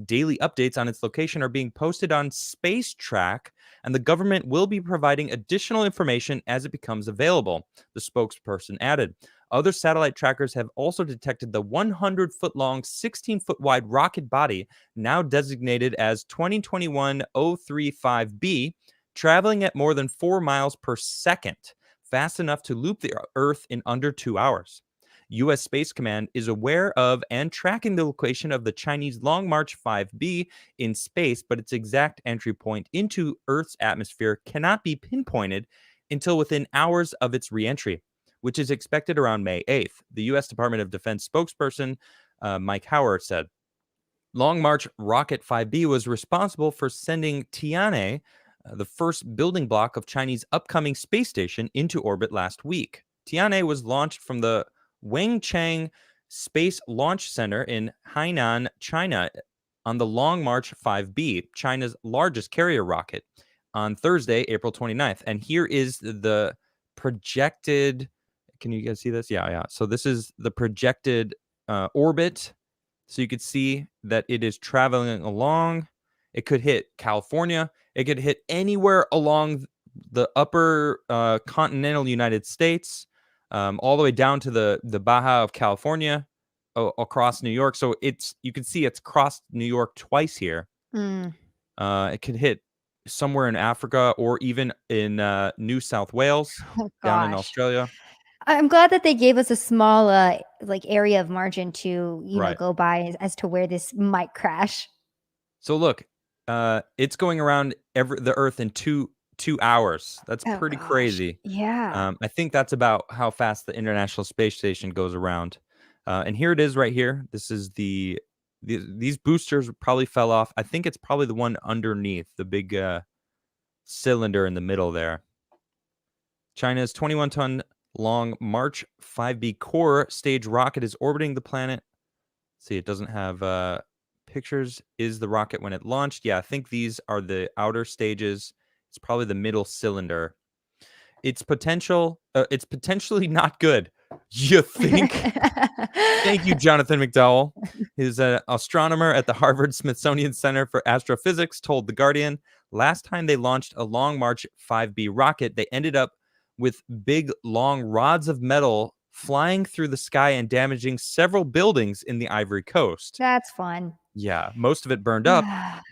Daily updates on its location are being posted on Space Track, and the government will be providing additional information as it becomes available, the spokesperson added. Other satellite trackers have also detected the 100-foot-long, 16-foot-wide rocket body, now designated as 2021-035B, traveling at more than 4 miles per second, fast enough to loop the Earth in under 2 hours. U.S. Space Command is aware of and tracking the location of the Chinese Long March 5B in space, but its exact entry point into Earth's atmosphere cannot be pinpointed until within hours of its reentry, which is expected around May 8th. The U.S. Department of Defense spokesperson Mike Howard said. Long March Rocket 5B was responsible for sending Tianhe, the first building block of Chinese upcoming space station, into orbit last week. Tianhe was launched from the Wenchang Space Launch Center in Hainan, China, on the Long March 5B, China's largest carrier rocket, on Thursday, April 29th. And here is the projected. Can you guys see this? Yeah. So this is the projected orbit. So you could see that it is traveling along. It could hit California. It could hit anywhere along the upper continental United States, all the way down to the Baja of California, across New York. So you can see it's crossed New York twice here. Mm. It could hit somewhere in Africa or even in New South Wales, Oh down in gosh. Australia. I'm glad that they gave us a small like area of margin to, Right. go by as to where this might crash. So look, it's going around the Earth in two 2 hours. That's Oh pretty gosh. crazy. Yeah. I think that's about how fast the International Space Station goes around. And here it is right here. This is these boosters probably fell off. I think it's probably the one underneath the big cylinder in the middle there. China's 21-ton long March 5B core stage rocket is orbiting the planet. See, it doesn't have pictures. Is the rocket when it launched? Yeah, I think these are the outer stages. It's probably the middle cylinder. It's potentially not good. You think? Thank you, Jonathan McDowell. He's an astronomer at the Harvard Smithsonian Center for Astrophysics, told The Guardian. Last time they launched a Long March 5B rocket, they ended up with big, long rods of metal flying through the sky and damaging several buildings in the Ivory Coast. That's fun. Yeah, most of it burned up,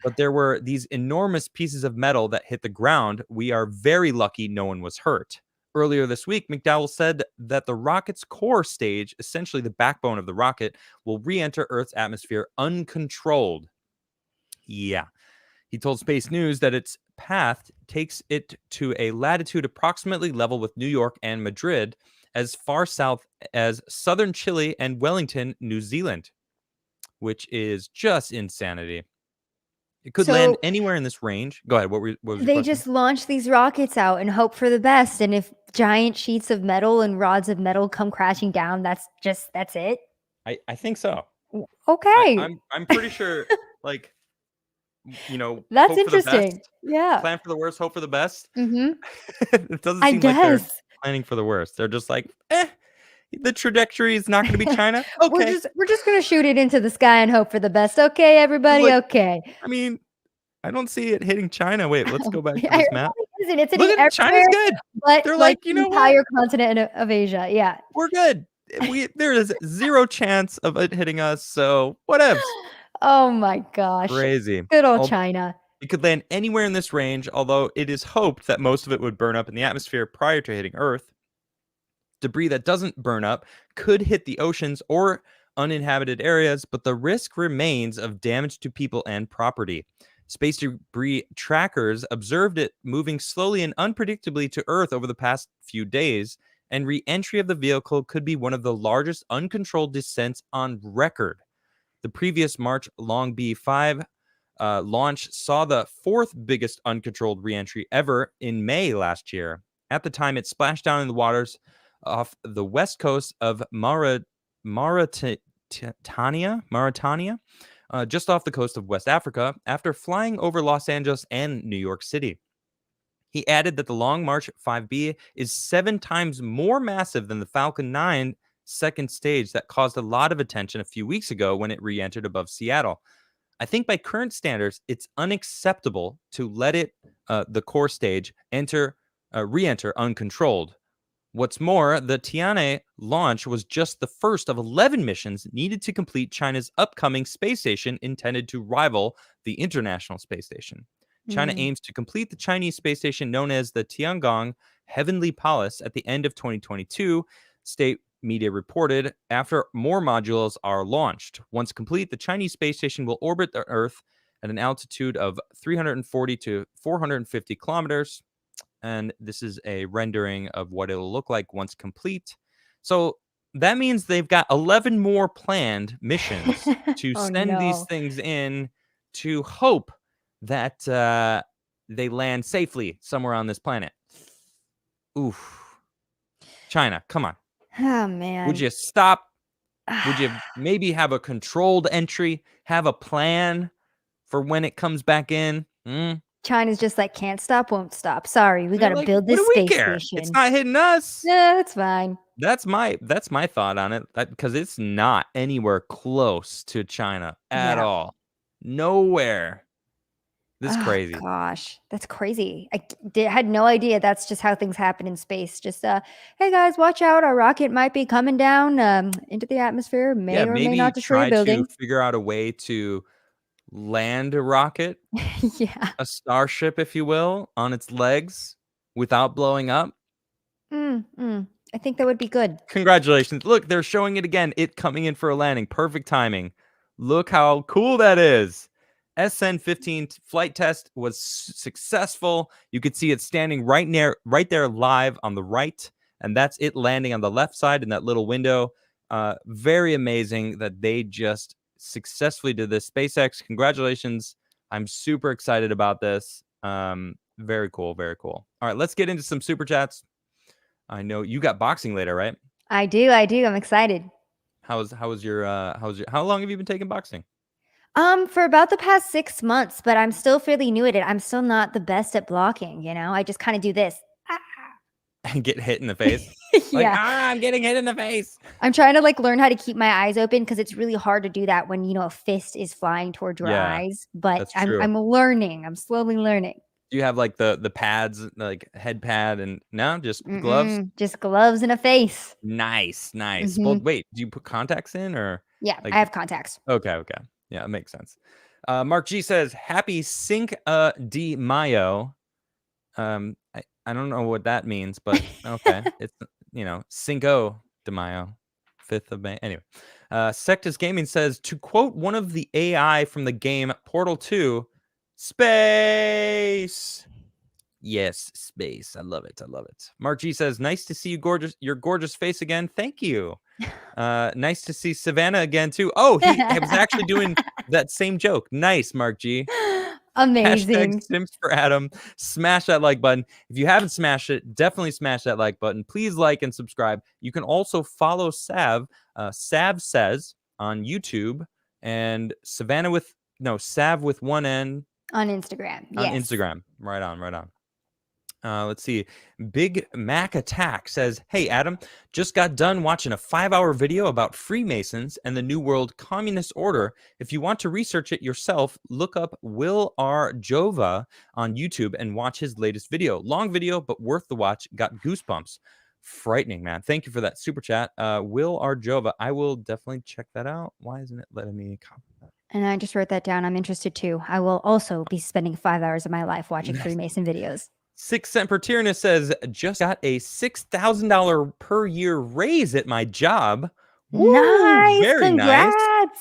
but there were these enormous pieces of metal that hit the ground. We are very lucky no one was hurt. Earlier this week, McDowell said that the rocket's core stage, essentially the backbone of the rocket, will re-enter Earth's atmosphere uncontrolled. Yeah. He told Space News that its path takes it to a latitude approximately level with New York and Madrid, as far south as southern Chile and Wellington, New Zealand, which is just insanity. It could land So anywhere in this range. Go ahead. What was your they question? just launch these rockets out and hope for the best. And if giant sheets of metal and rods of metal come crashing down, that's it. I think so. Okay. I'm pretty sure, like, That's hope for the interesting. best, Yeah. plan for the worst, hope for the best. Mm-hmm. It doesn't I seem like they're guess. planning for the worst. They're just like, the trajectory is not going to be China. Okay. We're just gonna shoot it into the sky and hope for the best. Okay, everybody. Look, Okay. I mean, I don't see it hitting China. Wait, let's go back to Yeah, it this map. really isn't. It's Look hitting at China's everywhere good. but They're like like, you the know what? entire continent of Asia. Yeah. We're good. There is zero chance of it hitting us. So whatevs. Oh my gosh. Crazy. Good old China. It could land anywhere in this range, although it is hoped that most of it would burn up in the atmosphere prior to hitting Earth. Debris that doesn't burn up could hit the oceans or uninhabited areas, but the risk remains of damage to people and property. Space debris trackers observed it moving slowly and unpredictably to Earth over the past few days, and re-entry of the vehicle could be one of the largest uncontrolled descents on record. The previous March Long B5 launch saw the fourth biggest uncontrolled reentry ever in May last year. At the time, it splashed down in the waters off the west coast of Mauritania, just off the coast of West Africa, after flying over Los Angeles and New York City. He added that the Long March 5B is 7 times more massive than the Falcon 9 second stage that caused a lot of attention a few weeks ago when it re-entered above Seattle. I think by current standards, it's unacceptable to let the core stage, re-enter uncontrolled. What's more, the Tianhe launch was just the first of 11 missions needed to complete China's upcoming space station intended to rival the International Space Station. China Mm. aims to complete the Chinese space station known as the Tiangong Heavenly Palace at the end of 2022, state media reported, after more modules are launched. Once complete, the Chinese space station will orbit the Earth at an altitude of 340 to 450 kilometers. And this is a rendering of what it'll look like once complete. So that means they've got 11 more planned missions to Oh send these no. things in to hope that they land safely somewhere on this planet. Oof. China, come on. Oh Would man. you stop? Would you maybe have a controlled entry? Have a plan for when it comes back in? China's just like can't stop, won't stop. Sorry, we They're gotta like, build what this do we space care? It's station. not hitting us. Yeah, it's fine. That's my thought on it. Because it's not anywhere close to China at Yeah. all. Nowhere. This is Oh crazy. gosh, that's crazy. Had no idea that's just how things happen in space. Just hey guys, watch out! Our rocket might be coming down into the atmosphere. Yeah, May or may maybe not destroy a try to building. figure out a way to land a rocket, Yeah. a starship, if you will, on its legs without blowing up. I think that would be good. Congratulations. Look, they're showing it again. It coming in for a landing. Perfect timing. Look how cool that is. SN-15 flight test was successful. You could see it standing right there live on the right, and that's it landing on the left side in that little window. Very amazing that they just successfully did this. SpaceX, congratulations. I'm super excited about this. Very cool, very cool. All right, let's get into some super chats. I know you got boxing later, right? I do. I'm excited. How long have you been taking boxing? For about the past 6 months, but I'm still fairly new at it. I'm still not the best at blocking, you know? I just kind of do this. And get hit in the face? Like, Yeah. I'm getting hit in the face. I'm trying to like learn how to keep my eyes open because it's really hard to do that when, you know, a fist is flying towards your Yeah, eyes. But that's I'm true. I'm learning. I'm slowly learning. Do you have like the pads, like head pad, and no, just gloves? Just gloves and a face. Nice, nice. Well, Hmm. wait, do you put contacts in or Yeah, I like? have contacts. Okay. Yeah, it makes sense. Mark G says, "Happy Cinco de Mayo." I don't know what that means, but okay, it's Cinco de Mayo, 5th of May. Anyway, Sectus Gaming says, to quote one of the AI from the game Portal 2, space. Yes, space. I love it. I love it. Mark G says, nice to see your gorgeous face again. Thank you. Nice to see Savanah again too. Oh, he was actually doing that same joke. Nice, Mark G. Hashtag Amazing. Sims for Adam. Smash that like button. If you haven't smashed it, definitely smash that like button. Please like and subscribe. You can also follow Sav, Sav Says on YouTube, and Sav with one N On Instagram. on Yes. Instagram. Right on, right on. Let's see. Big Mac Attack says, hey, Adam, just got done watching a 5-hour video about Freemasons and the New World Communist Order. If you want to research it yourself, look up Will R. Jova on YouTube and watch his latest video. Long video, but worth the watch. Got goosebumps. Frightening, man. Thank you for that super chat. Will R. Jova. I will definitely check that out. Why isn't it letting me copy that? And I just wrote that down. I'm interested too. I will also be spending 5 hours of my life watching Nice. Freemason videos. 6 Cent per Tyrannus says, just got a $6,000 per year raise at my job. Woo, Nice. very nice.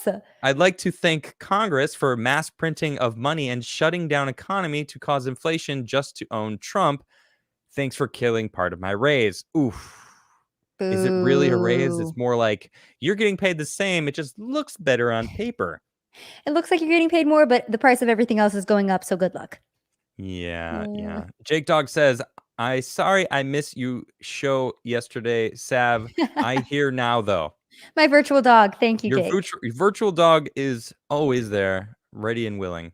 Congrats. I'd like to thank Congress for mass printing of money and shutting down economy to cause inflation just to own Trump. Thanks for killing part of my raise. Oof. Boo. Is it really a raise? It's more like you're getting paid the same. It just looks better on paper. It looks like you're getting paid more, but the price of everything else is going up, so good luck. Yeah. Jake Dog says, sorry I missed you show yesterday, Sav. I hear now though. My virtual dog. Thank you, Jake. Your virtual dog is always there, ready and willing.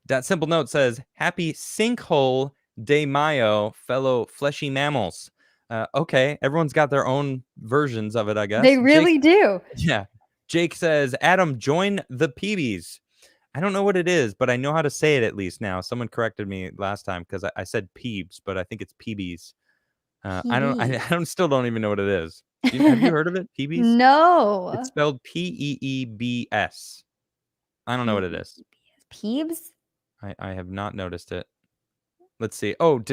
That simple note says, happy Sinkhole de Mayo, fellow fleshy mammals. Okay, everyone's got their own versions of it, I guess. They really do. Yeah. Jake says, Adam, join the PBs. I don't know what it is, but I know how to say it at least now. Someone corrected me last time because I said Peebs, but I think it's PBs. I still don't even know what it is. Have you heard of it? PBs? No. It's spelled Peebs. I don't know what it is. Peebs? I have not noticed it. Let's see. Oh,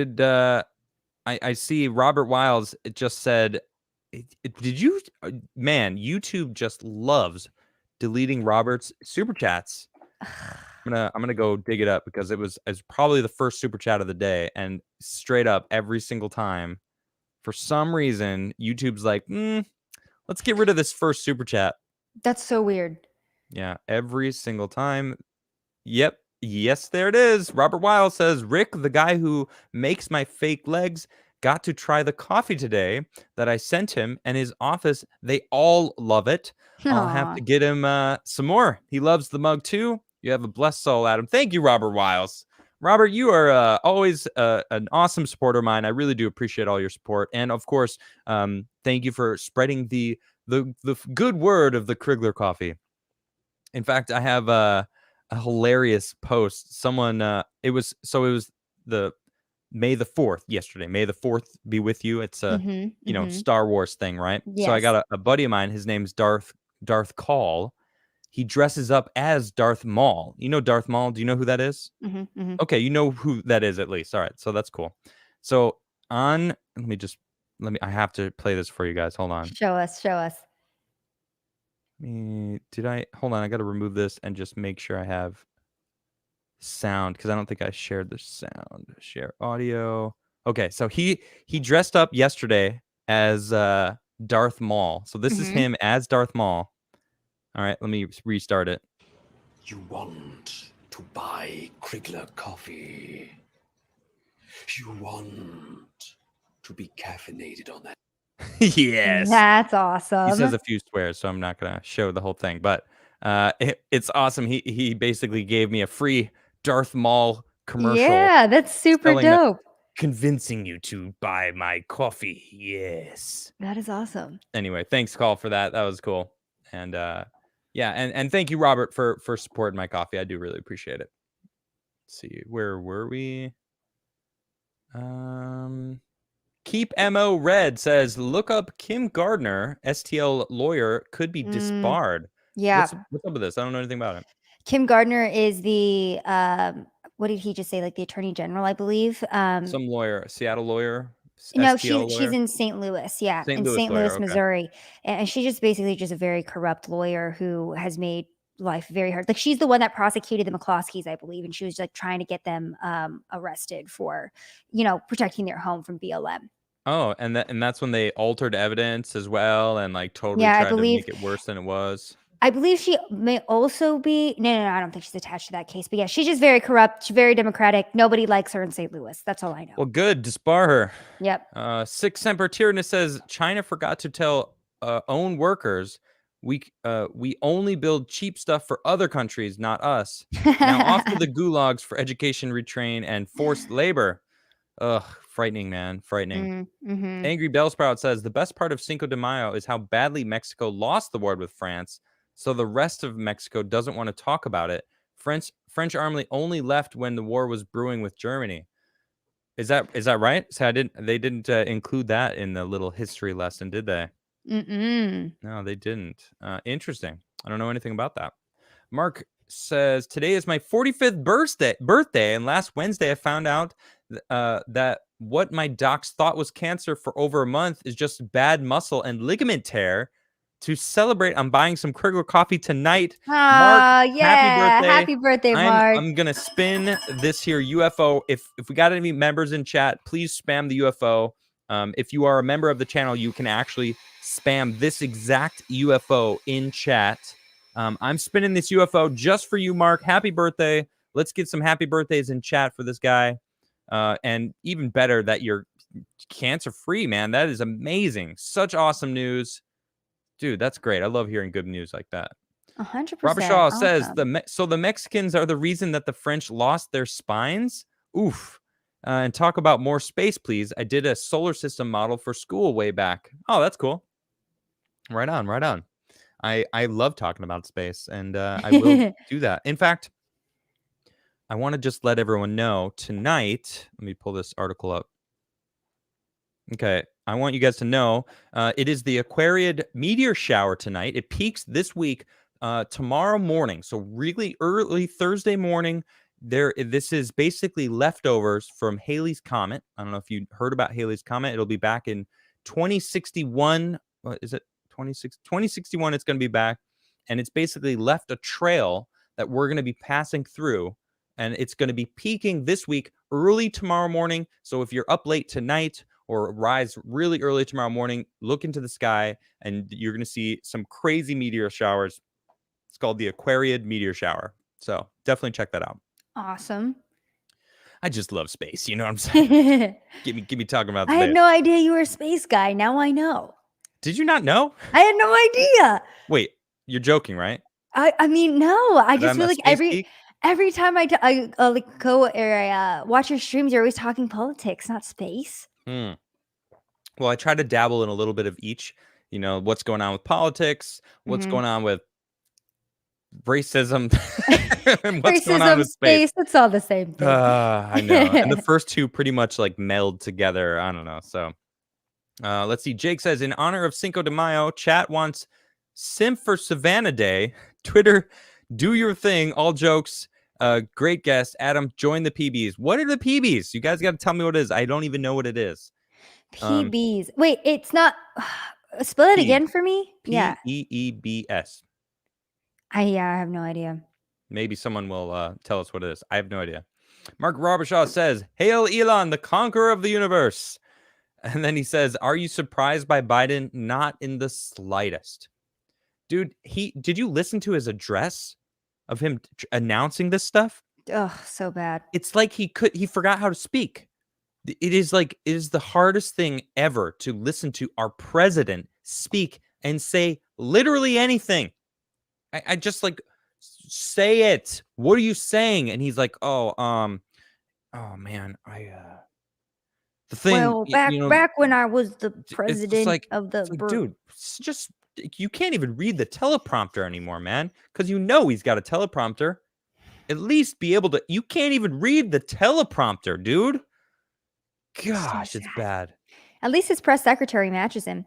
I see Robert Wiles. It just said, did you, man, YouTube just loves deleting Robert's super chats. I'm gonna go dig it up because it's probably the first super chat of the day, and straight up every single time, for some reason, YouTube's like, let's get rid of this first super chat. That's so weird. Yeah, every single time. Yep. Yes, there it is. Robert Wiles says, Rick, the guy who makes my fake legs, got to try the coffee today that I sent him, and his office, they all love it. I'll have to get him some more. He loves the mug too. You have a blessed soul, Adam. Thank you, Robert Wiles. Robert, you are always an awesome supporter of mine. I really do appreciate all your support. And of course, thank you for spreading the good word of the Crigler coffee. In fact, I have a hilarious post. Someone, it was the May the 4th yesterday. May the 4th be with you. It's a, Star Wars thing, right? Yes. So I got a buddy of mine. His name's Darth Call. He dresses up as Darth Maul. You know Darth Maul? Do you know who that is? Okay, you know who that is at least. All right, so that's cool. So I have to play this for you guys. Hold on. Show us. Hold on, I got to remove this and just make sure I have. sound because I don't think I shared the sound. Share audio. Okay, so he dressed up yesterday as Darth Maul. So this is Mhm. him as Darth Maul. All right, let me restart it. You want to buy Crigler coffee. You want to be caffeinated on that. Yes. That's He says awesome. a few swears, so I'm not gonna show the whole thing, but it's awesome. He basically gave me a free Darth Maul commercial Yeah, that's super selling that, dope. convincing you to buy my coffee. Yes. That is awesome. Anyway, thanks, Call, for that. That was cool. And yeah, and thank you, Robert, for supporting my coffee. I do really appreciate it. Let's see, where were we? Keep Mo Red says, look up Kim Gardner, STL lawyer, could be Mm, disbarred. yeah. What's up with this? I don't know anything about it. Kim Gardner is the, what did he just say? Like the attorney general, I believe. Some lawyer, Seattle lawyer, No, STL she's lawyer, in St. Louis, yeah, St. in Louis St. lawyer. Louis, Okay. Missouri, and she's just basically just a very corrupt lawyer who has made life very hard. Like she's the one that prosecuted the McCloskeys, I believe, and she was like trying to get them arrested for, protecting their home from BLM. Oh, and that's when they altered evidence as well, and like totally Yeah, I tried to believe make it worse than it was. she may also be no, I don't think she's attached to that case. But yeah, she's just very corrupt. She's very democratic. Nobody likes her in St. Louis. That's all I know. Well, good. Disbar her. Yep. Six Semper Tyrannis says China forgot to tell own workers we only build cheap stuff for other countries, not us. Now off to the gulags for education, retrain, and forced labor. Ugh, frightening, man. Frightening. Mm-hmm. Angry Bellsprout says the best part of Cinco de Mayo is how badly Mexico lost the war with France, so the rest of Mexico doesn't want to talk about it. French army only left when the war was brewing with Germany. Is that right? So they didn't include that in the little history lesson, did they? Mm-mm. No, they didn't. Interesting. I don't know anything about that. Mark says today is my 45th birthday, and last Wednesday I found out that what my docs thought was cancer for over a month is just bad muscle and ligament tear. To celebrate, I'm buying some Crigler coffee tonight. Mark, Oh, happy yeah. birthday. Happy birthday, I'm Mark. I'm gonna spin this here UFO. If we got any members in chat, please spam the UFO. If you are a member of the channel, you can actually spam this exact UFO in chat. I'm spinning this UFO just for you, Mark. Happy birthday. Let's get some happy birthdays in chat for this guy. And even better that you're cancer free, man. That is amazing. Such awesome news. Dude, that's great. I love hearing good news like that. 100%. Robert Shaw says Awesome. so the Mexicans are the reason that the French lost their spines. Oof. And talk about more space, please. I did a solar system model for school way back. Oh, that's cool. Right on, right on. I love talking about space, and I will do that. In fact, I want to just let everyone know tonight. Let me pull this article up. Okay, I want you guys to know it is the Aquariid meteor shower tonight. It peaks this week, tomorrow morning. So really early Thursday morning. This is basically leftovers from Halley's Comet. I don't know if you heard about Halley's Comet. It'll be back in 2061. What is it? 2061. It's going to be back, and it's basically left a trail that we're going to be passing through, and it's going to be peaking this week, early tomorrow morning. So if you're up late tonight or rise really early tomorrow morning, look into the sky, and you're going to see some crazy meteor showers. It's called the Aquariid meteor shower. So definitely check that out. Awesome. I just love space. You know what I'm saying? I Give me talking about had space. no idea you were a space guy. Now I know. Did you not know? I had no idea. Wait, you're joking, right? I mean, no. I That just I'm feel a like space geek? every time I like go or watch your streams, you're always talking politics, not space. Hmm. Well, I try to dabble in a little bit of each. You know, what's going on with politics, what's Mm-hmm. going on with racism, and what's going on Racism, with space. space, it's all the same thing. I know. And the first two pretty much like meld together. I don't know. So let's see. Jake says, in honor of Cinco de Mayo, chat wants Sim for Savanah Day. Twitter, do your thing. All jokes. Great guest. Adam, join the PBs. What are the PBs? You guys got to tell me what it is. I don't even know what it is. PBs. Wait, it's not. Spell it Peebs. again for me. Yeah, Peebs. I have no idea. Maybe someone will tell us what it is. I have no idea. Mark Robershaw says, "Hail Elon, the conqueror of the universe." And then he says, "Are you surprised by Biden? Not in the slightest." Dude, did you listen to his address of him announcing this stuff? Oh, so bad. It's like he forgot how to speak. It is the hardest thing ever to listen to our president speak and say literally anything. I just like, say it. What are you saying? And he's like, oh man, the thing, Well, back when I was the it's just president like, of the dude, just you can't even read the teleprompter anymore, man, because he's got a teleprompter. At least be able to. You can't even read the teleprompter, dude. Gosh, it's bad. At least his press secretary matches him.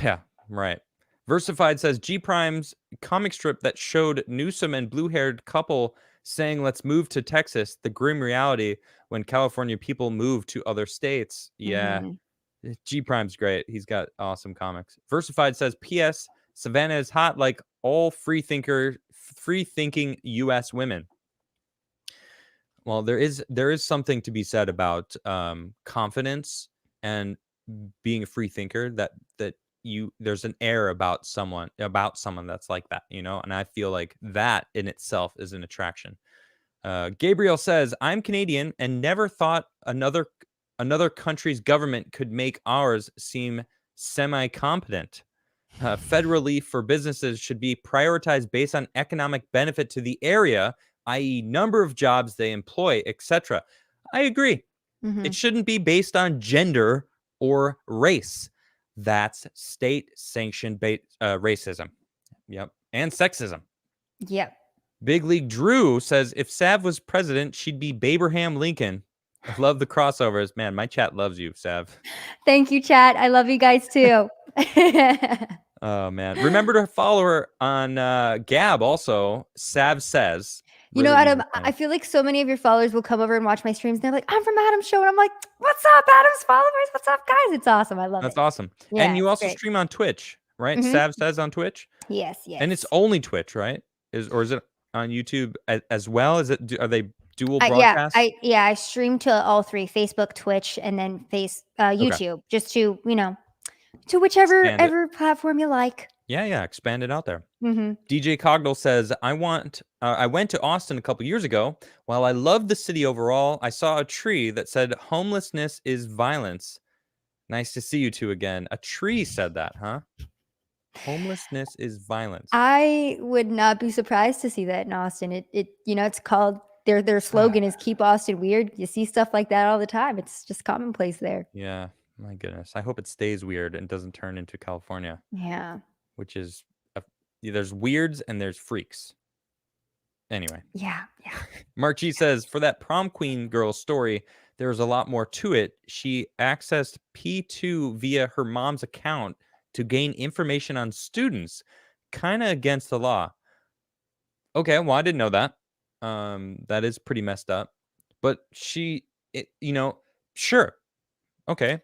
Yeah, right. Versified says G Prime's comic strip that showed Newsom and blue-haired couple saying "Let's move to Texas," the grim reality when California people move to other states. Yeah, G Prime's great. He's got awesome comics. Versified says, "P.S. Savanah is hot like all free-thinking U.S. women." Well, there is something to be said about confidence and being a free thinker. That there's an air about someone that's like that, and I feel like that in itself is an attraction. Gabriel says, "I'm Canadian and never thought another country's government could make ours seem semi-competent. Federal relief for businesses should be prioritized based on economic benefit to the area, i.e. number of jobs they employ, etc." I agree. It shouldn't be based on gender or race. That's state-sanctioned racism. Yep. And sexism. Yep. Big League Drew says, "If Sav was president, she'd be Abraham Lincoln." I love the crossovers. Man, my chat loves you, Sav. Thank you, chat. I love you guys too. Oh, man. Remember to follow her on Gab also. Sav Says. Really, Adam, I feel like so many of your followers will come over and watch my streams. And they're like, "I'm from Adam's show." And I'm like, "What's up, Adam's followers? What's up, guys?" It's awesome. I love it. That's awesome. Yeah, and you also great. stream on Twitch, right? Sav Says on Twitch? Yes. And it's only Twitch, right? Or is it on YouTube as well? Are they dual broadcasts? I stream to all three: Facebook, Twitch, and then YouTube. Okay. Just to to whichever platform you like. Yeah, expand it out there. DJ Cognal says, I went to Austin a couple years ago. While I loved the city overall, I saw a tree that said homelessness is violence. Nice to see you two again. A tree said that, huh? Homelessness is violence. I would not be surprised to see that in Austin. It's called, their slogan is "Keep Austin Weird." You see stuff like that all the time. It's just commonplace there. Yeah, my goodness. I hope it stays weird and doesn't turn into California. Yeah. Which is, there's weirds and there's freaks. Anyway. Yeah. Mark G says, "For that prom queen girl story, there's a lot more to it. She accessed P2 via her mom's account to gain information on students, kind of against the law." Okay, well, I didn't know that. That is pretty messed up. But sure. Okay.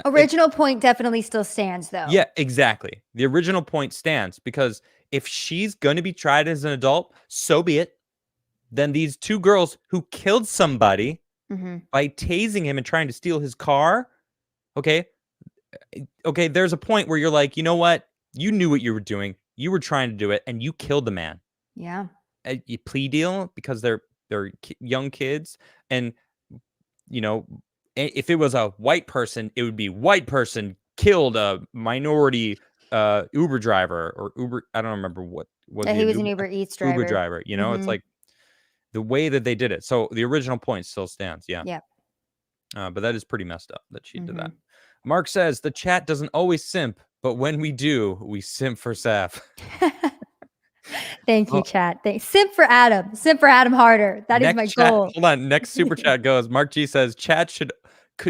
Original point definitely still stands, though. Yeah, exactly. The original point stands, because if she's going to be tried as an adult, so be it. Then these two girls who killed somebody by tasing him and trying to steal his car, okay, there's a point where you're like, you know what? You knew what you were doing. You were trying to do it, and you killed the man. Yeah. A plea deal because they're young kids, and if it was a white person, it would be white person killed a minority Uber driver or Uber. I don't remember what was. He was an Uber Eats driver. Uber driver. It's like the way that they did it. So the original point still stands. Yeah. Yeah. But that is pretty messed up that she did that. Mark says, "The chat doesn't always simp, but when we do, we simp for Sav." Thank you, chat. Simp for Adam. Simp for Adam harder. That is my goal. Hold on. Next super chat goes, Mark G says, "Chat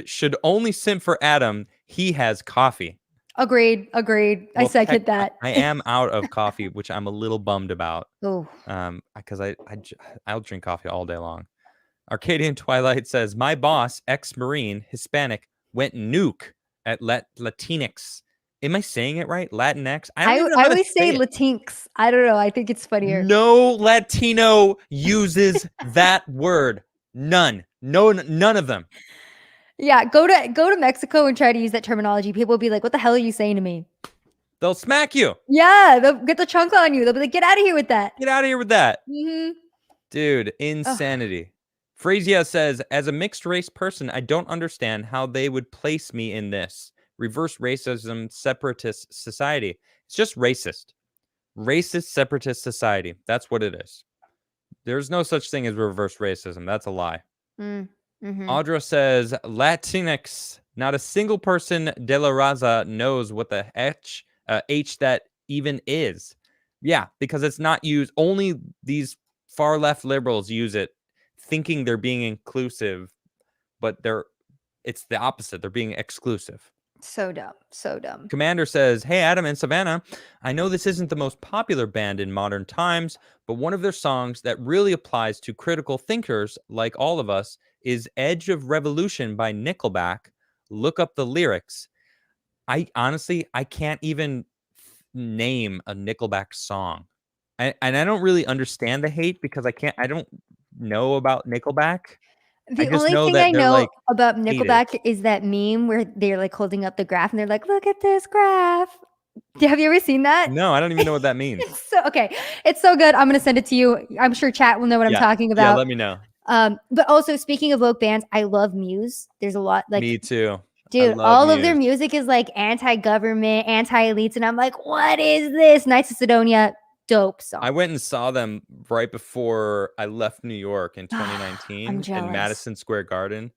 should only simp for Adam. He has coffee." Agreed. Well, I second that. I am out of coffee, which I'm a little bummed about. Oh. Because I'll drink coffee all day long. Arcadian Twilight says, "My boss, ex-Marine, Hispanic, went nuke at Latinx Am I saying it right? Latinx? I don't I even know I how to always say say it. Latinx. I don't know. I think it's funnier. No Latino uses that word. None. No, none of them. Yeah, go to Mexico and try to use that terminology. People will be like, "What the hell are you saying to me?" They'll smack you. Yeah, they'll get the chunk on you. They'll be like, "Get out of here with that." Get out of here with that. Mhm. Dude, Ugh. insanity. Phrasia says, as a mixed race person, I don't understand how they would place me in this reverse racism, separatist society. It's just racist. Racist, separatist society. That's what it is. There's no such thing as reverse racism. That's a lie. Mm. Mhm. Audra says, Latinx. Not a single person de la Raza knows what the H that even is. Yeah, because it's not used. Only these far left liberals use it, thinking they're being inclusive, but it's the opposite. They're being exclusive. So dumb. So dumb. Commander says, hey, Adam and Savanah, I know this isn't the most popular band in modern times, but one of their songs that really applies to critical thinkers like all of us is Edge of Revolution by Nickelback. Look up the lyrics. I honestly, I can't even name a Nickelback song. And I don't really understand the hate because I don't know about Nickelback. I The just only know thing that I they're know like about hated. Nickelback is that meme where they're, like, holding up the graph and they're like, "Look at this graph." Have you ever seen that? No, I don't even know what that means. It's so okay. It's so good. I'm gonna send it to you. I'm sure chat will know what I'm Yeah. talking Yeah, about. let me know. But also speaking of woke bands, I love Muse. There's a lot like, Me too. I dude, love all of their Muse. music is like anti-government, anti-elites, and I'm like, what is this? Knights of Sidonia, dope I song. went and saw them right before I left New York in I'm 2019 in jealous. Madison Square Garden.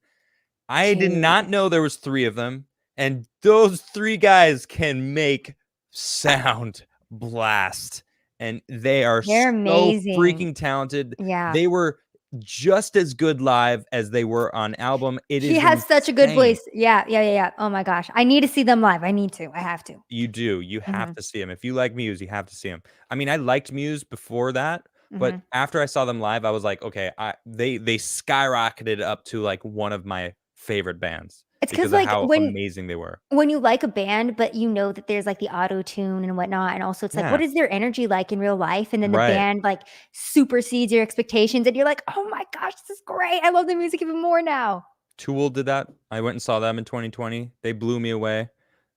I did not Dude, know there was 3 of them, and those 3 guys can make sound blast, and they are they're so amazing. freaking talented. Yeah. They were just as good live as they were on album. It He is has such a good insane. voice. Yeah, yeah, yeah, yeah. Oh my gosh. I need to see them live. I need to. I have to. You do. You have Mhm, to see him. If you like Muse, you have to see him. I mean, I liked Muse before that, but mhm. after I saw them live, I was like, okay, they skyrocketed up to like one of my favorite bands It's because because of like, how when amazing they were. when you like a band, but you know that there's like the auto tune and whatnot, and also it's like, what Yeah, is their energy like in real life? And then the right. band like supersedes your expectations, and you're like, oh my gosh, this is great. I love the music even more now. Tool did that. I went and saw them in 2020. They blew me away.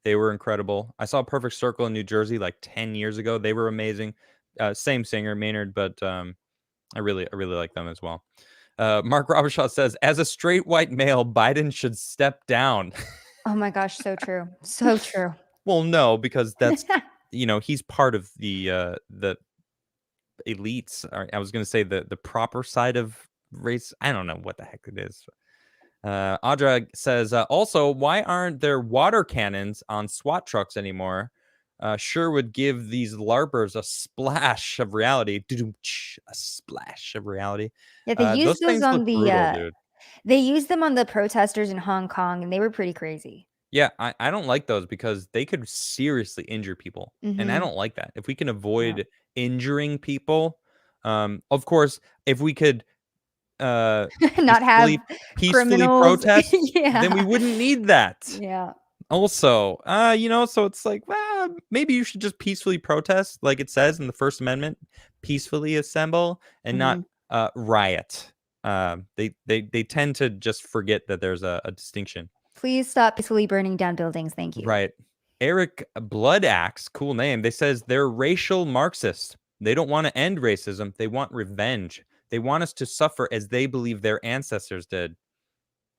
They were incredible. I saw Perfect Circle in New Jersey like 10 years ago. They were amazing. Same singer, Maynard, but I really like them as well. Mark Robershaw says, as a straight white male, Biden should step down. Oh my gosh, so true. So true. Well, no, because that's he's part of the elites. Or I was going to say the proper side of race. I don't know what the heck it is. Audra says, also, why aren't there water cannons on SWAT trucks anymore? Sure would give these LARPers a splash of reality. A splash of reality. Yeah, they used Those those things on look the brutal, dude. they used them on the protesters in Hong Kong, and they were pretty crazy. Yeah, I don't like those because they could seriously injure people, and I Mhm. don't like that. If we can Yeah. avoid injuring people, of course, if we could uh, Not have peacefully criminals. protest, then we Yeah. wouldn't need that. Yeah. Also, so it's like, well, maybe you should just peacefully protest, like it says in the First Amendment, peacefully assemble and not Mhm. riot. They tend to just forget that there's a distinction. Please stop peacefully burning down buildings, thank you. Right. Eric Blood Axe, cool name. They says they're racial Marxists. They don't want to end racism. They want revenge. They want us to suffer as they believe their ancestors did.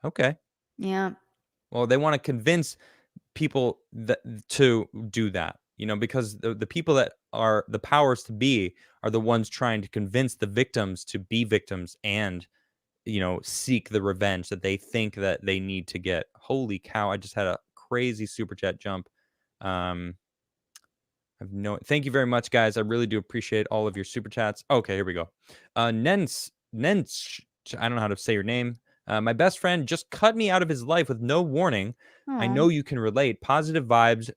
Okay. Yeah. Well, they want to convince people that to do that, because the people that are the powers to be are the ones trying to convince the victims to be victims and seek the revenge that they think that they need to get. Holy cow, I just had a crazy super chat jump. um Thank you very much, guys. I really do appreciate all of your super chats. Okay, here we go. Nens, I don't know how to say your name. My best friend just cut me out of his life with no warning. I Aw. know you can relate. Positive vibes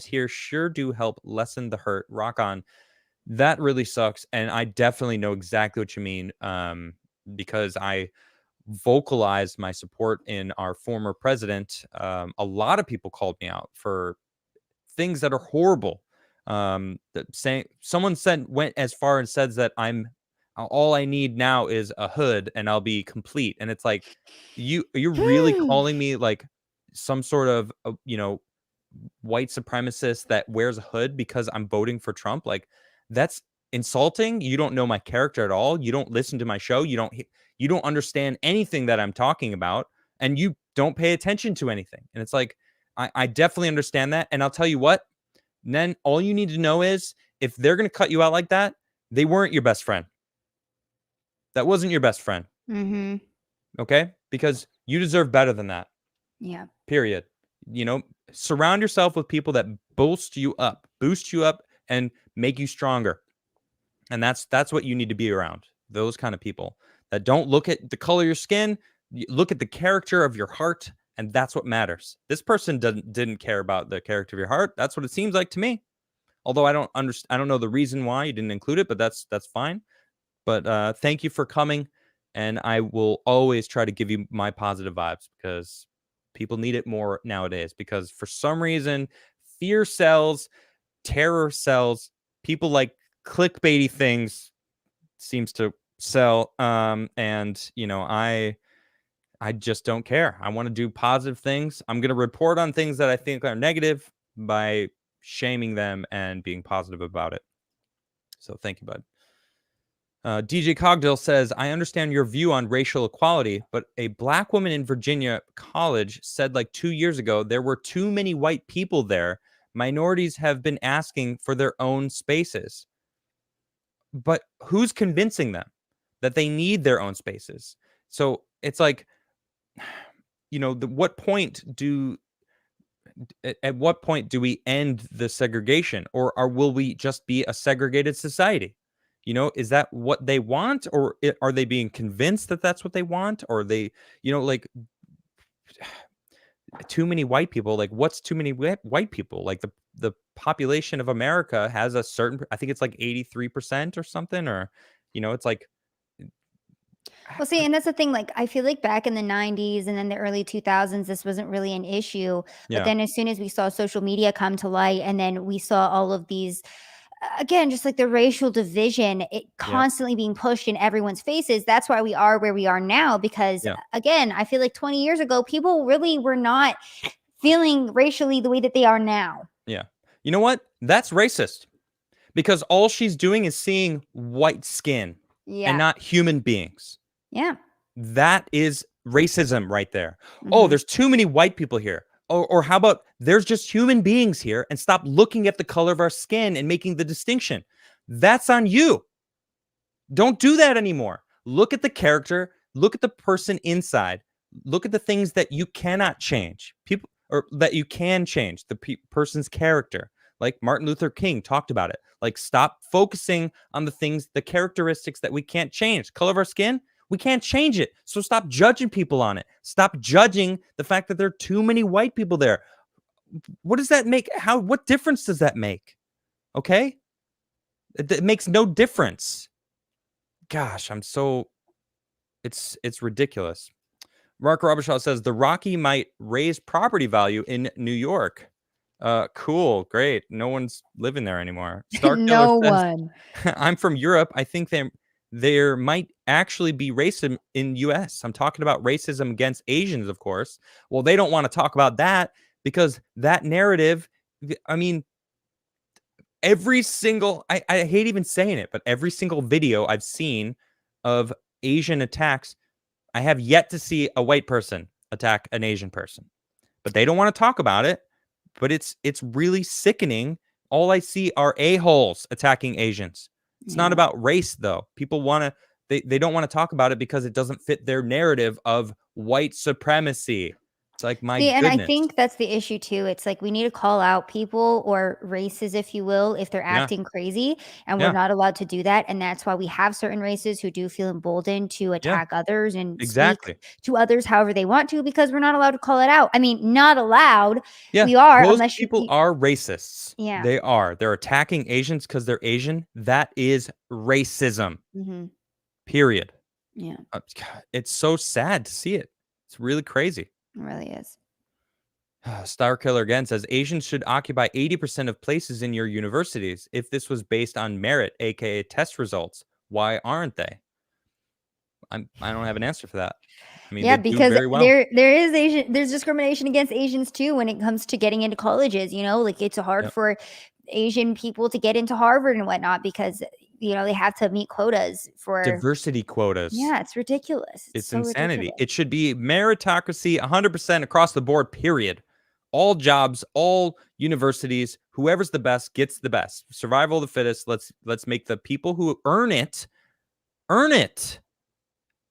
here sure do help lessen the hurt. Rock on. That really sucks, and I definitely know exactly what you mean. Because I vocalized my support in our former president, a lot of people called me out for things that are horrible. Someone went as far and says that all I need now is a hood and I'll be complete. And it's like, you're really calling me like some sort of white supremacist that wears a hood because I'm voting for Trump? Like, that's insulting. You don't know my character at all. You don't listen to my show. You don't understand anything that I'm talking about, and you don't pay attention to anything. And it's like, I definitely understand that. And I'll tell you what, then all you need to know is if they're going to cut you out like that, they weren't your best friend. That wasn't your best friend. Mm-hmm. Okay? Because you deserve better than that. Yeah. Period. Surround yourself with people that boost you up, and make you stronger. And that's what you need to be around. Those kind of people that don't look at the color of your skin, look at the character of your heart, and that's what matters. This person didn't care about the character of your heart. That's what it seems like to me. Although I don't know the reason why you didn't include it, but that's fine. But thank you for coming, and I will always try to give you my positive vibes because people need it more nowadays. Because for some reason, fear sells, terror sells. People like clickbaity things seems to sell. And I just don't care. I want to do positive things. I'm going to report on things that I think are negative by shaming them and being positive about it. So thank you, bud. DJ Cogdill says, I understand your view on racial equality, but a black woman in Virginia college said like 2 years ago, there were too many white people there. Minorities have been asking for their own spaces. But who's convincing them that they need their own spaces? So it's like, at what point do we end the segregation, or will we just be a segregated society? Is that what they want, or are they being convinced that that's what they want? Or they, like, too many white people, like, what's too many white people? Like, the population of America has a certain, I think it's like 83% or something, or it's like, Well, see, and that's the thing. Like, I feel like back in the 90s and then the early 2000s, this wasn't really an issue. But yeah, then as soon as we saw social media come to light, and then we saw all of these, again, just like the racial division, it yeah, constantly being pushed in everyone's faces. That's why we are where we are now. Because yeah, again, I feel like 20 years ago, people really were not feeling racially the way that they are now. yeah. You know what? That's racist, because all she's doing is seeing white skin and Yeah. not human beings. Yeah. That is racism right there. Oh, Mhm. there's too many white people here. Or how about there's just human beings here, and stop looking at the color of our skin and making the distinction. That's on you. Don't do that anymore. Look at the character, look at the person inside, look at the things that you cannot change. People, or that you can change, the person's character. Like Martin Luther King talked about it. Like, stop focusing on the things, the characteristics that we can't change. Color of our skin, we can't change it. So stop judging people on it. Stop judging the fact that there are too many white people there. What does that make? What difference does that make? Okay? It makes no difference. Gosh, it's ridiculous. Mark Robichaud says the Rocky might raise property value in New York. Cool, great. No one's living there anymore. Star Killer No says, one. I'm from Europe. I think there might actually be racism in US. I'm talking about racism against Asians, of course. Well, they don't want to talk about that because that narrative, I mean, I hate even saying it, but every single video I've seen of Asian attacks, I have yet to see a white person attack an Asian person. But they don't want to talk about it. But it's really sickening. All I see are a-holes attacking Asians. It's not Yeah. about race, though. People want to, they don't want to talk about it because it doesn't fit their narrative of white supremacy. It's like, my See, and I goodness. think that's the issue too. It's like we need to call out people or races, if you will, if they're Yeah. acting crazy, and we're Yeah. not allowed to do that. And that's why we have certain races who do feel emboldened to Yeah. attack others and speak Exactly. to others however they want to, because we're not allowed to call it out. I mean, not allowed. Yeah. We are, Those unless people are racists. Yeah. They are. They're attacking Asians because they're Asian. That is racism. Mm-hmm. Period. Yeah, It's so sad to see it. It's really crazy. it really is. Star Killer again says Asians should occupy 80% of places in your universities. If this was based on merit, aka test results, why aren't they? I don't have an answer for that. I mean, Yeah, they do because very well. there's discrimination against Asians too when it comes to getting into colleges, like it's hard Yep. for Asian people to get into Harvard and whatnot because they have to meet quotas for. Diversity quotas. Yeah, it's ridiculous. It's It's so insanity. ridiculous. It should be meritocracy 100% across the board, period. All jobs, all universities, whoever's the best gets the best. Survival of the fittest. Let's make the people who earn it earn it.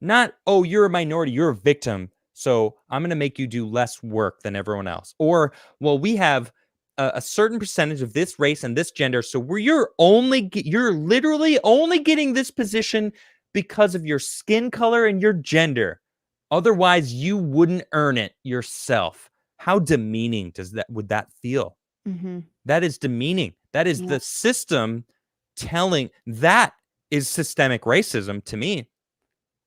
Not, oh, you're a minority, you're a victim, so I'm going to make you do less work than everyone else. Or, well, we have a certain percentage of this race and this gender, so you're literally only getting this position because of your skin color and your gender. Otherwise, you wouldn't earn it yourself. How demeaning would that feel? Mm-hmm. That is demeaning. That is the system that is systemic racism to me.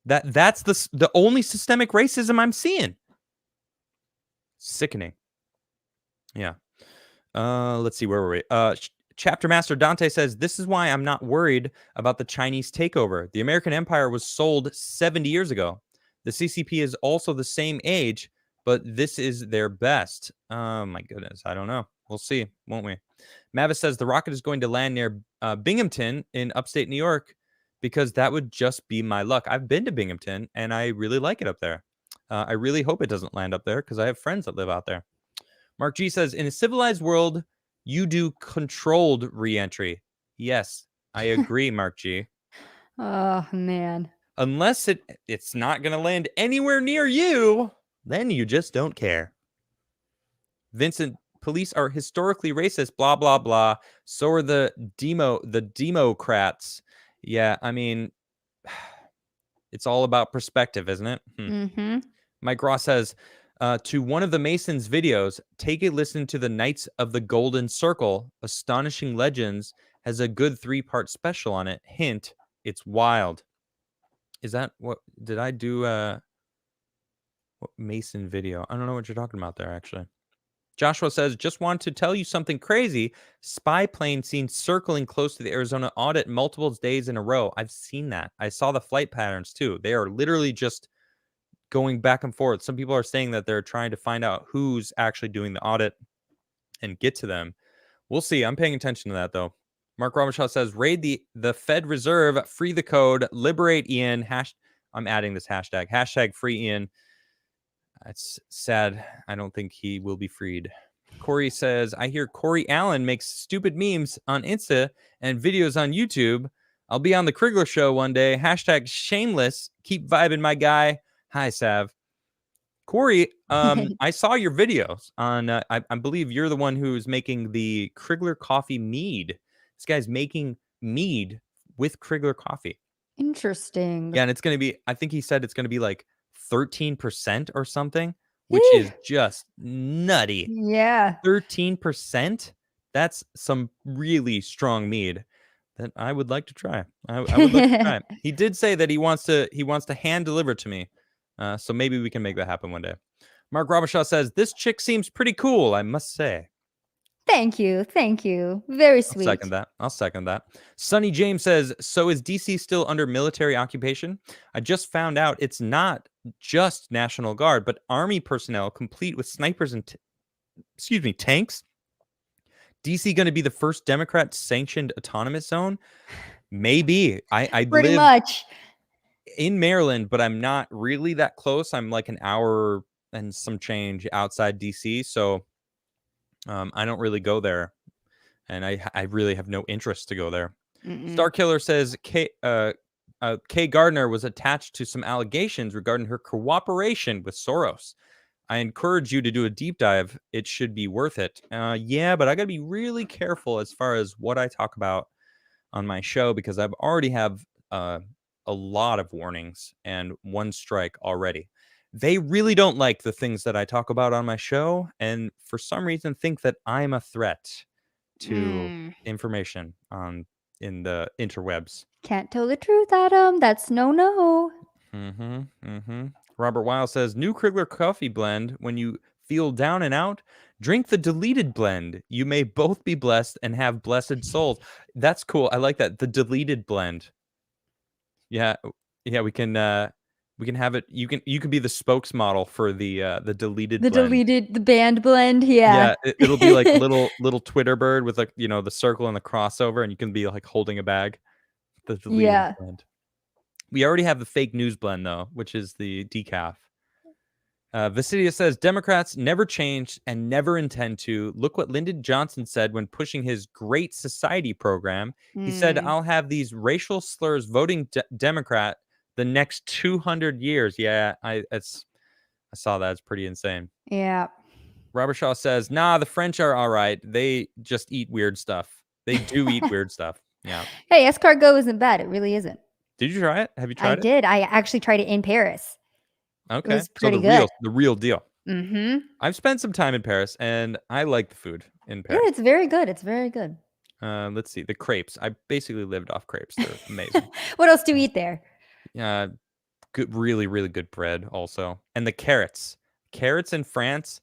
That's the only systemic racism I'm seeing. Sickening. Yeah. Let's see, where were we? Chapter Master Dante says, this is why I'm not worried about the Chinese takeover. The American Empire was sold 70 years ago. The CCP is also the same age, but this is their best. Oh my goodness. I don't know. We'll see, won't we? Mavis says the rocket is going to land near Binghamton in upstate New York because that would just be my luck. I've been to Binghamton and I really like it up there. I really hope it doesn't land up there because I have friends that live out there. Mark G says, in a civilized world, you do controlled reentry. Yes, I agree, Mark G. Oh man. Unless it's not going to land anywhere near you, then you just don't care. Vincent, police are historically racist, blah, blah, blah. So are the Democrats. Yeah, I mean, it's all about perspective, isn't it? Mm-hmm. Mike Ross says, to one of the Masons' videos, take a listen to the Knights of the Golden Circle. Astonishing Legends has a good 3-part special on it. Hint, it's wild. Is that what did I do? What Mason video? I don't know what you're talking about there, actually. Joshua says, just want to tell you something crazy. Spy plane seen circling close to the Arizona audit multiple days in a row. I've seen that. I saw the flight patterns too. They are literally just going back and forth. Some people are saying that they're trying to find out who's actually doing the audit and get to them. We'll see. I'm paying attention to that, though. Mark Robichaud says, raid the Fed Reserve, free the code, liberate Ian. I'm adding this hashtag. Hashtag free Ian. It's sad. I don't think he will be freed. Corey says, I hear Corey Allen makes stupid memes on Insta and videos on YouTube. I'll be on the Crigler show one day. Hashtag shameless. Keep vibing, my guy. Hi, Sav. Corey, I saw your videos on, I believe you're the one who's making the Crigler coffee mead. This guy's making mead with Crigler coffee. Interesting. Yeah, and it's going to be, I think he said it's going to be like 13% or something, which is just nutty. Yeah. 13%? That's some really strong mead that I would like to try. I would like to try it. He did say that he wants to hand deliver to me. So maybe we can make that happen one day. Mark Robichaud says, this chick seems pretty cool, I must say. Thank you. Thank you. Very sweet. I'll second that. Sonny James says, so is DC still under military occupation? I just found out it's not just National Guard, but Army personnel complete with snipers and tanks. DC going to be the first Democrat sanctioned autonomous zone? Maybe. I Pretty live much in Maryland, but I'm not really that close. I'm like an hour and some change outside DC, so I don't really go there, and I really have no interest to go there. Star Killer says Kay Gardner was attached to some allegations regarding her cooperation with Soros. I encourage you to do a deep dive. It should be worth it. Yeah, but I got to be really careful as far as what I talk about on my show because I've already have a lot of warnings and one strike already. They really don't like the things that I talk about on my show, and for some reason think that I'm a threat to information in the interwebs. can't tell the truth, Adam. That's no. Robert Weil says, new Crigler coffee blend. When you feel down and out, drink the deleted blend. You may both be blessed and have blessed souls. That's cool. I like that. The deleted blend. Yeah. Yeah, we can have it. You can be the spokesmodel for the deleted blend. The band blend. Yeah. Yeah, it'll be like little Twitter bird with, like, the circle and the crossover, and you can be like holding a bag. The deleted blend. We already have the fake news blend, though, which is the decaf. Visidia says, Democrats never changed and never intend to. Look what Lyndon Johnson said when pushing his Great Society program. He said, I'll have these racial slurs voting Democrat the next 200 years. Yeah, I saw that. It's pretty insane. Yeah. Robert Shaw says, nah, the French are all right. They just eat weird stuff. They do eat weird stuff. Yeah. Hey, escargot isn't bad. It really isn't. Did you try it? Have you tried it? I did. I actually tried it in Paris. Okay. It was pretty so good. The real deal. Mm-hmm. I've spent some time in Paris, and I like the food in Paris. Yeah, it's very good. It's very good. Let's see. The crepes. I basically lived off crepes. They're amazing. What else do you eat there? Good, really, really good bread also. And the carrots. Carrots in France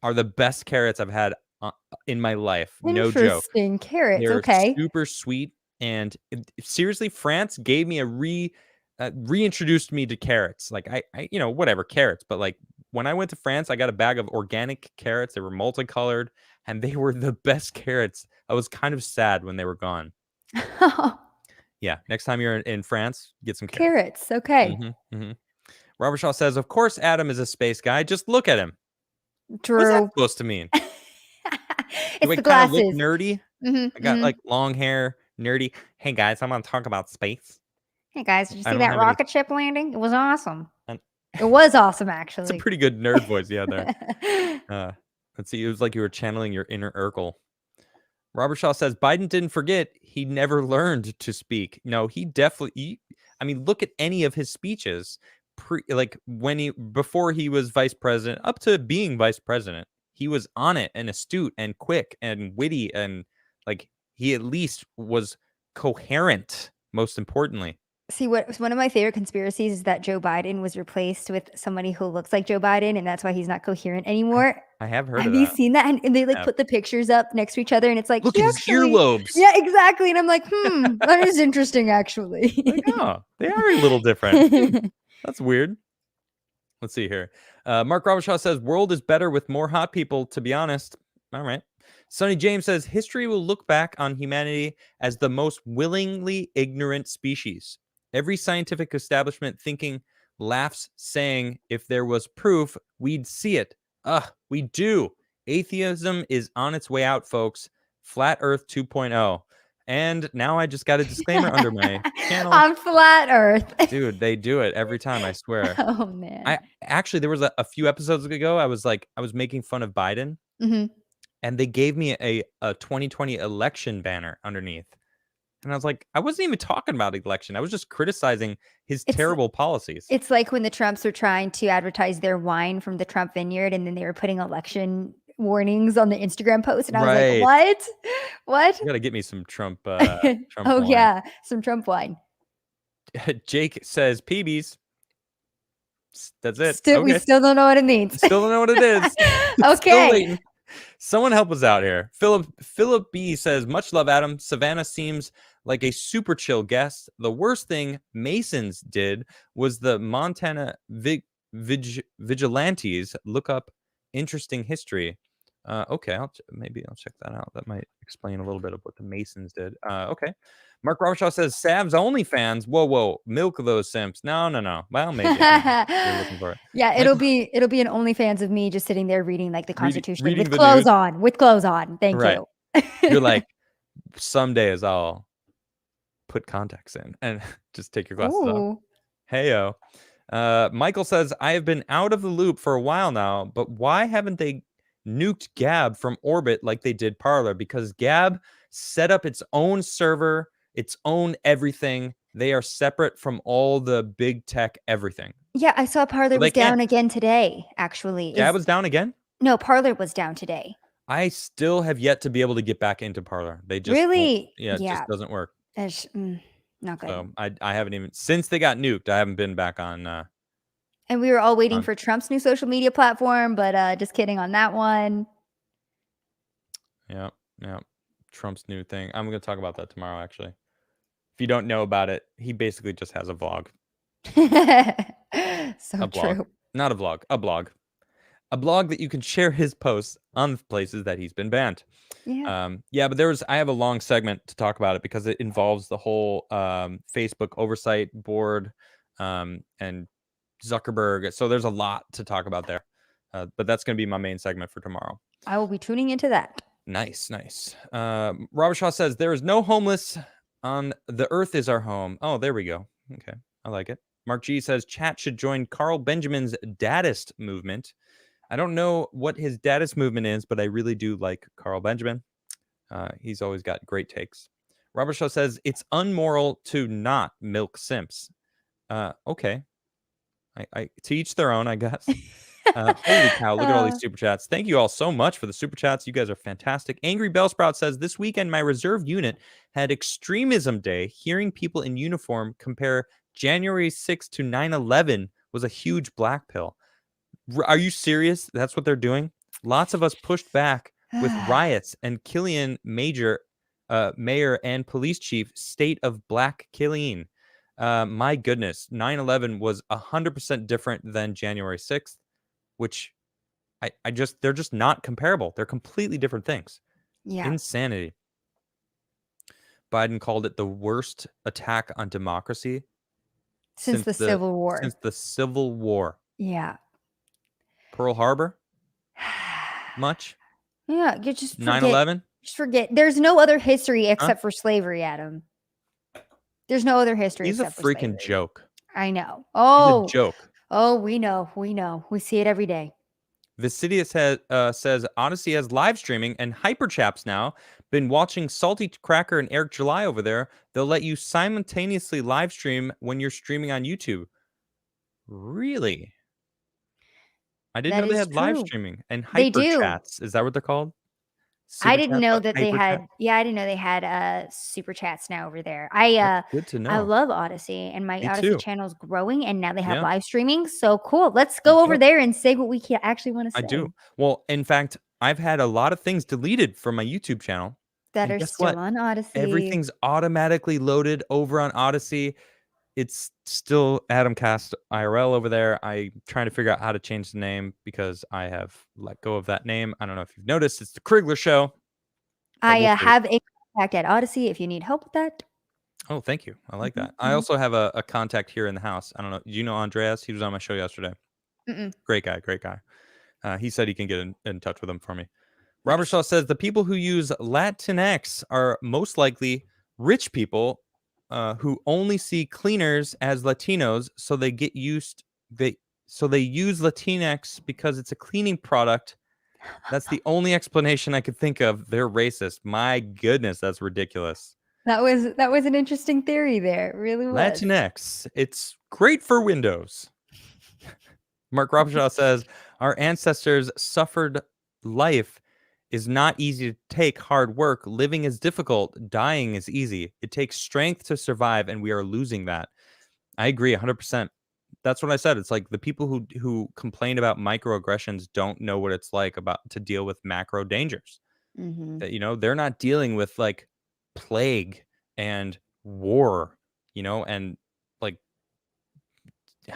are the best carrots I've had in my life. No joke. Interesting. Carrots. They're okay. super sweet. And seriously, France gave me a reintroduced me to carrots. Like I whatever, carrots. But like when I went to France, I got a bag of organic carrots. They were multicolored, and they were the best carrots. I was kind of sad when they were gone. Yeah, next time you're in France, get some carrots. Okay. Robert Shaw says, of course Adam is a space guy. Just look at him. True. What's that supposed to mean? It's Do I the kind of glasses. look nerdy? I got like long hair, nerdy. Hey guys, I'm gonna talk about space. Hey guys, did you I see don't that have rocket ship landing? It was awesome. It was awesome, actually. It's a pretty good nerd voice, yeah. There. Let's see. It was like you were channeling your inner Urkel. Robert Shaw says Biden didn't forget he never learned to speak. No, he definitely. I mean, look at any of his speeches. Before he was vice president, up to being vice president, he was on it and astute and quick and witty, and like he at least was coherent. Most importantly. See, one of my favorite conspiracies is that Joe Biden was replaced with somebody who looks like Joe Biden, and that's why he's not coherent anymore. I have heard of Have that. you seen that? And they put the pictures up next to each other, and it's like, look at his earlobes. Yeah, exactly. And I'm like, that is interesting, actually. Like, oh, they are a little different. That's weird. Let's see here. Mark Robichaud says, world is better with more hot people, to be honest. All right. Sonny James says, history will look back on humanity as the most willingly ignorant species. Every scientific establishment thinking laughs, saying, if there was proof, we'd see it. We do. Atheism is on its way out, folks. Flat Earth 2.0. And now I just got a disclaimer under my channel. On Flat Earth. Dude, they do it every time, I swear. Oh, man. There was a few episodes ago, I was making fun of Biden. And they gave me a 2020 election banner underneath. And I was like, I wasn't even talking about the election. I was just criticizing his terrible policies. It's like when the Trumps were trying to advertise their wine from the Trump vineyard, and then they were putting election warnings on the Instagram post. And I was like, what? You got to get me some Trump wine. Yeah, some Trump wine. Jake says, PBs. That's it. We still don't know what it means. Still don't know what it is. Okay. Someone help us out here. Philip B says, much love, Adam. Savanah seems like a super chill guest. The worst thing Masons did was the Montana vigilantes. Look up interesting history. Okay, maybe I'll check that out. That might explain a little bit of what the Masons did. Okay. Mark Robichaud says, Sav's OnlyFans. Whoa. Milk those simps. No. Well, maybe. You're looking for it. Yeah, it'll be an OnlyFans of me just sitting there reading like the Constitution with clothes on. With clothes on. Thank you. You're like, some days I'll put contacts in and just take your glasses off. Heyo. Michael says, I have been out of the loop for a while now, but why haven't they nuked Gab from orbit like they did Parler? Because Gab set up its own server, its own everything. They are separate from all the big tech everything. Yeah, I saw Parler was down again today, actually. Gab was down again? No, Parler was down today. I still have yet to be able to get back into Parler. They just really? Yeah, it just doesn't work. Not good. So I haven't even, since they got nuked, I haven't been back on. And we were all waiting on for Trump's new social media platform, but just kidding on that one. yeah, Trump's new thing. I'm going to talk about that tomorrow, actually. If you don't know about it, he basically just has a vlog. So A blog. true. Not a vlog, a blog. A blog that you can share his posts on the places that he's been banned. Yeah. Yeah, but I have a long segment to talk about it because it involves the whole Facebook oversight board and Zuckerberg. So there's a lot to talk about there. But that's going to be my main segment for tomorrow. I will be tuning into that. Nice. Robert Shaw says, there is no homeless on the earth is our home. Oh, there we go. Okay, I like it. Mark G says, chat should join Carl Benjamin's Dadist movement. I don't know what his Dadist movement is, but I really do like Carl Benjamin. He's always got great takes. Robert Shaw says, it's unmoral to not milk simps. Okay. I to each their own, I guess. Holy cow, look at all these super chats. Thank you all so much for the super chats. You guys are fantastic. Angry Bellsprout says, this weekend, my reserve unit had Extremism Day. Hearing people in uniform compare January 6th to 9/11 was a huge black pill. Are you serious? That's what they're doing? Lots of us pushed back with riots and Killian Mayor and police chief state of black killing. My goodness, 9/11 was 100% different than January 6th, which they're just not comparable. They're completely different things. Yeah. Insanity. Biden called it the worst attack on democracy Since the Civil War. Since the Civil War. Yeah. Pearl Harbor? Much? Yeah, you just forget. 9/11? Just forget. There's no other history except for slavery, Adam. There's no other history. He's a except for freaking slavery. joke. I know. He's a joke. Oh, we know. We see it every day. Vicidius says Odyssey has live streaming and Hyperchaps now. Been watching Salty Cracker and Eric July over there. They'll let you simultaneously live stream when you're streaming on YouTube. Really? I didn't know they had live streaming and Hyperchats. Is that what they're called? I didn't know that they had. Yeah, I didn't know they had super chats now over there. Good to know. I love Odyssey, and my Odyssey channel is growing, and now they have live streaming. So cool. Let's go over there and say what we actually want to say. I do. Well, in fact, I've had a lot of things deleted from my YouTube channel that are still on Odyssey. Everything's automatically loaded over on Odyssey. It's still Adamcast IRL over there. I'm trying to figure out how to change the name because I have let go of that name. I don't know if you've noticed. It's the Crigler Show. I have a contact at Odyssey if you need help with that. Oh, thank you. I like that. I also have a contact here in the house. I don't know. Do you know Andreas? He was on my show yesterday. Great guy. He said he can get in touch with him for me. Robert Shaw says the people who use Latinx are most likely rich people who only see cleaners as Latinos, so they use Latinx because it's a cleaning product. That's the only explanation I could think of. They're racist. My goodness, that's ridiculous. That was an interesting theory there. It really was. Latinx. It's great for Windows. Mark Robshaw says our ancestors suffered. Life is not easy to take. Hard work. Living is difficult. Dying is easy. It takes strength to survive, and we are losing that. I agree 100%. That's what I said. It's like the people who complain about microaggressions don't know what it's like to deal with macro dangers. That, they're not dealing with like plague and war, and like,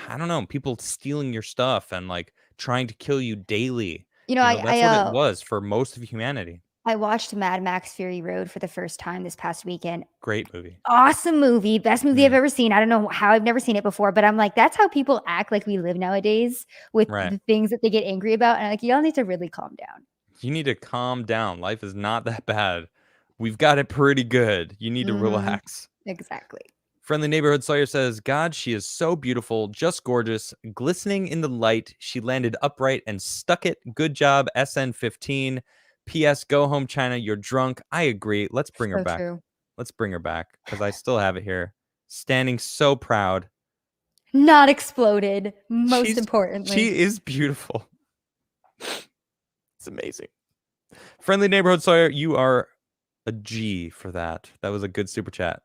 I don't know, people stealing your stuff and like trying to kill you daily. That's what it was for most of humanity. I watched Mad Max Fury Road for the first time this past weekend. Great movie. Awesome movie. Best movie I've ever seen. I don't know how I've never seen it before, but I'm like, that's how people act like we live nowadays with the things that they get angry about. And like, y'all need to really calm down. You need to calm down. Life is not that bad. We've got it pretty good. You need to relax. Exactly. Friendly Neighborhood Sawyer says, God, she is so beautiful, just gorgeous, glistening in the light. She landed upright and stuck it. Good job, SN15. P.S. Go home, China. You're drunk. I agree. Let's bring her back. True. Let's bring her back because I still have it here. Standing so proud. Not exploded, most importantly. She is beautiful. It's amazing. Friendly Neighborhood Sawyer, you are a G for that. That was a good super chat.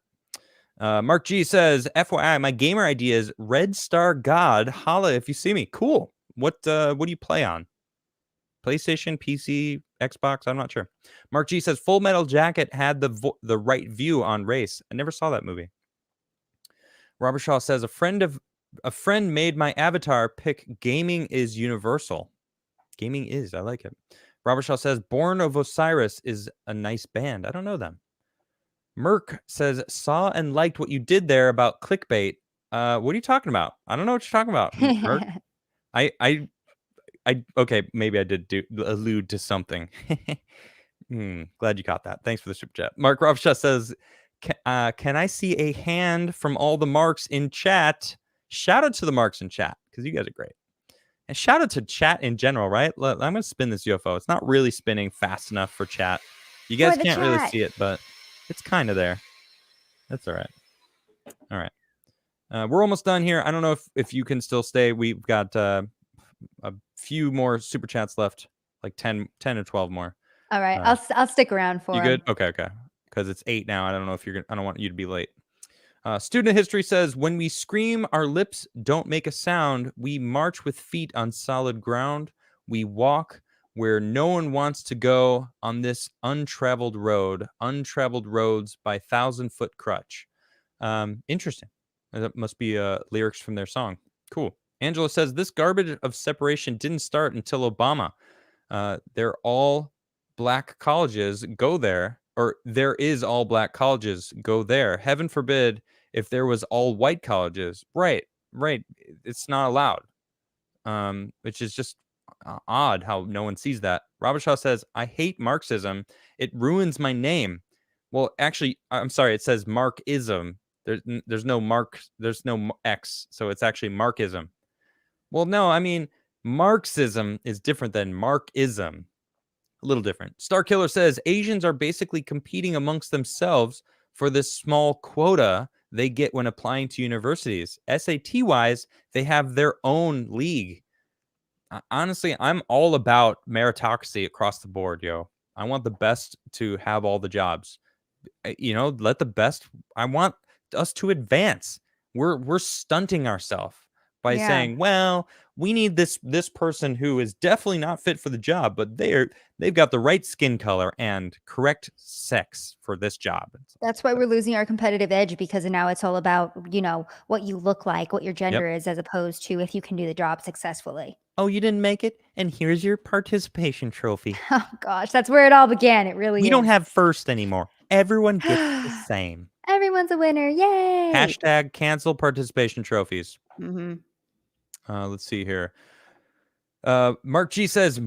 Mark G says, FYI, my gamer ID is Red Star God. Holla if you see me. Cool. What do you play on? PlayStation, PC, Xbox? I'm not sure. Mark G says, Full Metal Jacket had the right view on race. I never saw that movie. Robert Shaw says, a friend made my avatar pick Gaming is Universal. Gaming is. I like it. Robert Shaw says, Born of Osiris is a nice band. I don't know them. Merc says, saw and liked what you did there about clickbait. What are you talking about? I don't know what you're talking about, Merc. Okay, maybe I did allude to something. Glad you caught that. Thanks for the super chat. Mark Robshaw says, can I see a hand from all the marks in chat? Shout out to the marks in chat, because you guys are great. And shout out to chat in general, right? I'm going to spin this UFO. It's not really spinning fast enough for chat. You guys can't really see it, but it's kind of there. That's all right. All right. We're almost done here. I don't know if you can still stay. We've got a few more super chats left, like 10 or 12 more. All right. I'll stick around for you good? Okay. Because it's 8 now. I don't know if I don't want you to be late. Student history says, when we scream, our lips don't make a sound. We march with feet on solid ground. We walk where no one wants to go on this untraveled road. Untraveled roads by 1,000-foot crutch. Interesting. That must be lyrics from their song. Cool. Angela says, this garbage of separation didn't start until Obama. They're all black colleges. Go there. Or there is all black colleges. Go there. Heaven forbid if there was all white colleges. Right. It's not allowed. Which is just odd how no one sees that. Robert Shaw says, I hate Marxism. It ruins my name. Well, actually, I'm sorry. It says Marxism. There's no Mark. There's no X. So it's actually Marxism. Well, no, I mean, Marxism is different than Marxism. A little different. Starkiller says Asians are basically competing amongst themselves for this small quota they get when applying to universities. SAT wise, they have their own league. Honestly, I'm all about meritocracy across the board, yo. I want the best to have all the jobs. Let the best. I want us to advance. We're stunting ourselves by saying, well, we need this person who is definitely not fit for the job, but they've got the right skin color and correct sex for this job. That's why we're losing our competitive edge, because now it's all about, what you look like, what your gender is, as opposed to if you can do the job successfully. Oh, you didn't make it? And here's your participation trophy. Oh, gosh, that's where it all began. It really is. We don't have first anymore. Everyone gets the same. Everyone's a winner. Yay! Hashtag cancel participation trophies. Mm-hmm. Let's see here. Mark G says,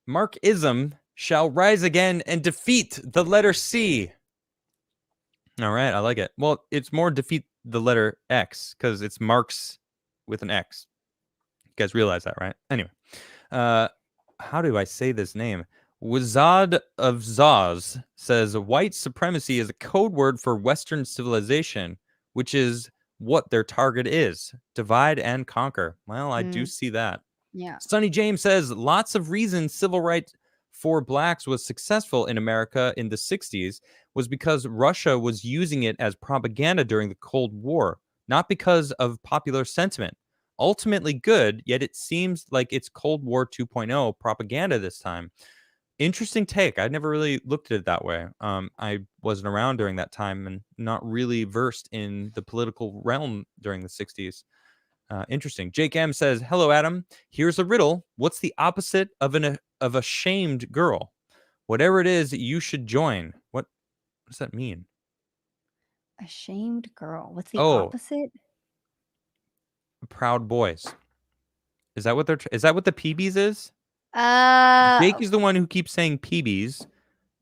Marxism shall rise again and defeat the letter C. All right, I like it. Well, it's more defeat the letter X, because it's Marx with an X. You guys realize that, right? Anyway, how do I say this name? Wazad of Zaz says, white supremacy is a code word for Western civilization, which is what their target is. Divide and conquer. Well, I do see that. Yeah. Sonny James says, lots of reasons civil rights for blacks was successful in America in the 60s was because Russia was using it as propaganda during the Cold War, not because of popular sentiment. Ultimately good, yet it seems like it's Cold War 2.0 propaganda this time. Interesting take. I never really looked at it that way. I wasn't around during that time and not really versed in the political realm during the 60s. Interesting. Jake M says, hello, Adam. Here's a riddle. What's the opposite of a shamed girl? Whatever it is, you should join. What does that mean? A shamed girl. What's the opposite? Proud boys. Is that what the PBs is? Jake is the one who keeps saying PBs,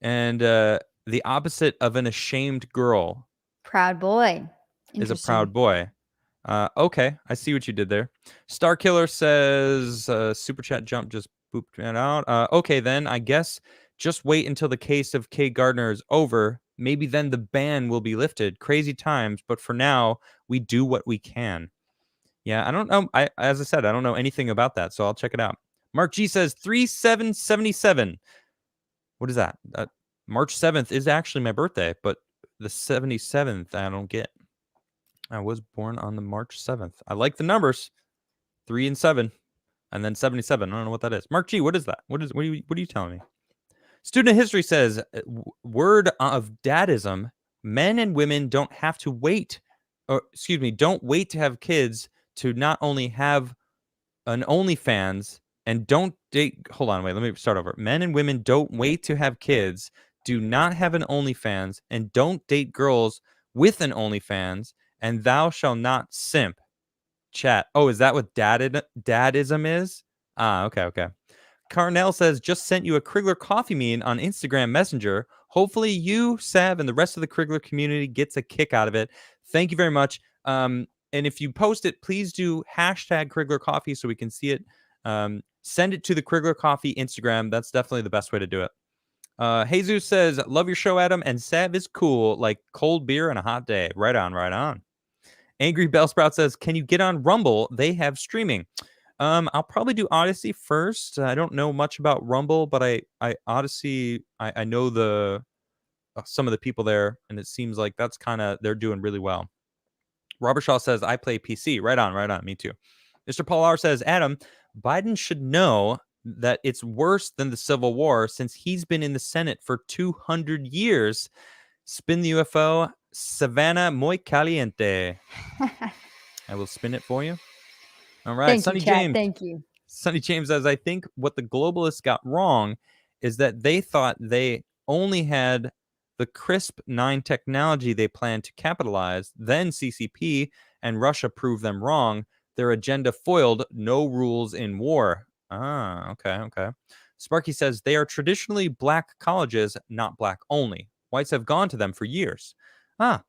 and the opposite of an ashamed girl. Proud boy. Is a proud boy. Okay, I see what you did there. Starkiller says, super chat jump just booped it out. Okay, then I guess just wait until the case of Kay Gardner is over. Maybe then the ban will be lifted. Crazy times, but for now, we do what we can. Yeah, I don't know. As I said, I don't know anything about that, so I'll check it out. Mark G says 3777. What is that? March 7th is actually my birthday, but the 77th I don't get. I was born on the March 7th. I like the numbers 3 and 7, and then 77. I don't know what that is. Mark G, what is that? What are you telling me? Student history says, word of dadism, men and women don't have to wait, or excuse me, don't wait to have kids to not only have an OnlyFans and don't date. Hold on, wait, let me start over. Men and women don't wait to have kids, do not have an OnlyFans, and don't date girls with an OnlyFans, and thou shall not simp. Chat. Oh, is that what dadism is? Ah, okay. Carnell says, just sent you a Crigler coffee meme on Instagram Messenger. Hopefully you, Sav, and the rest of the Crigler community gets a kick out of it. Thank you very much. And if you post it, please do hashtag Crigler Coffee so we can see it. Send it to the Crigler Coffee Instagram. That's definitely the best way to do it. Jesus says, love your show, Adam, and Sav is cool, like cold beer on a hot day. Right on, right on. Angry Bellsprout says, can you get on Rumble? They have streaming. I'll probably do Odyssey first. I don't know much about Rumble, but I Odyssey, I know the some of the people there, and it seems like that's kind of they're doing really well. Robert Shaw says, I play PC. Right on, right on. Me too. Mr. Paul R says, Adam, Biden should know that it's worse than the Civil War since he's been in the Senate for 200 years. Spin the UFO, Savanah muy caliente. I will spin it for you. All right, Thank Sonny you, chat. James. Thank you. Sonny James says, I think what the globalists got wrong is that they thought they only had the CRISP 9 technology they planned to capitalize, then CCP, and Russia proved them wrong. Their agenda foiled, no rules in war. Ah, okay. Sparky says, they are traditionally black colleges, not black only. Whites have gone to them for years. Ah,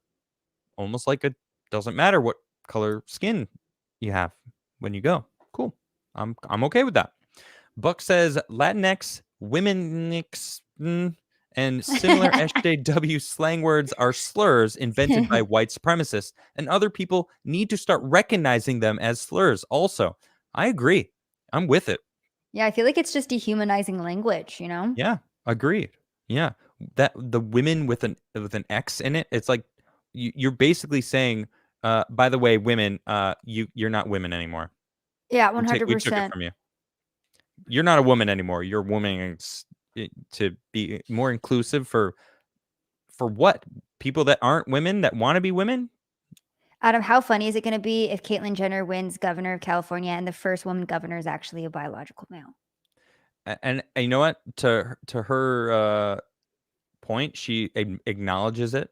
almost like it doesn't matter what color skin you have when you go. Cool. I'm okay with that. Buck says Latinx, Womenix, and similar SJW slang words are slurs invented by white supremacists, and other people need to start recognizing them as slurs. Also, I agree. I'm with it. Yeah, I feel like it's just dehumanizing language, you know? Yeah, agreed. Yeah, that the women with an X in it, it's like you're basically saying, by the way, women, you're not women anymore. Yeah, We took it 100%. from you. You're not a woman anymore. You're woman to be more inclusive for what? People that aren't women that want to be women? Adam, how funny is it going to be if Caitlyn Jenner wins governor of California and the first woman governor is actually a biological male? And you know what? To her point, she acknowledges it.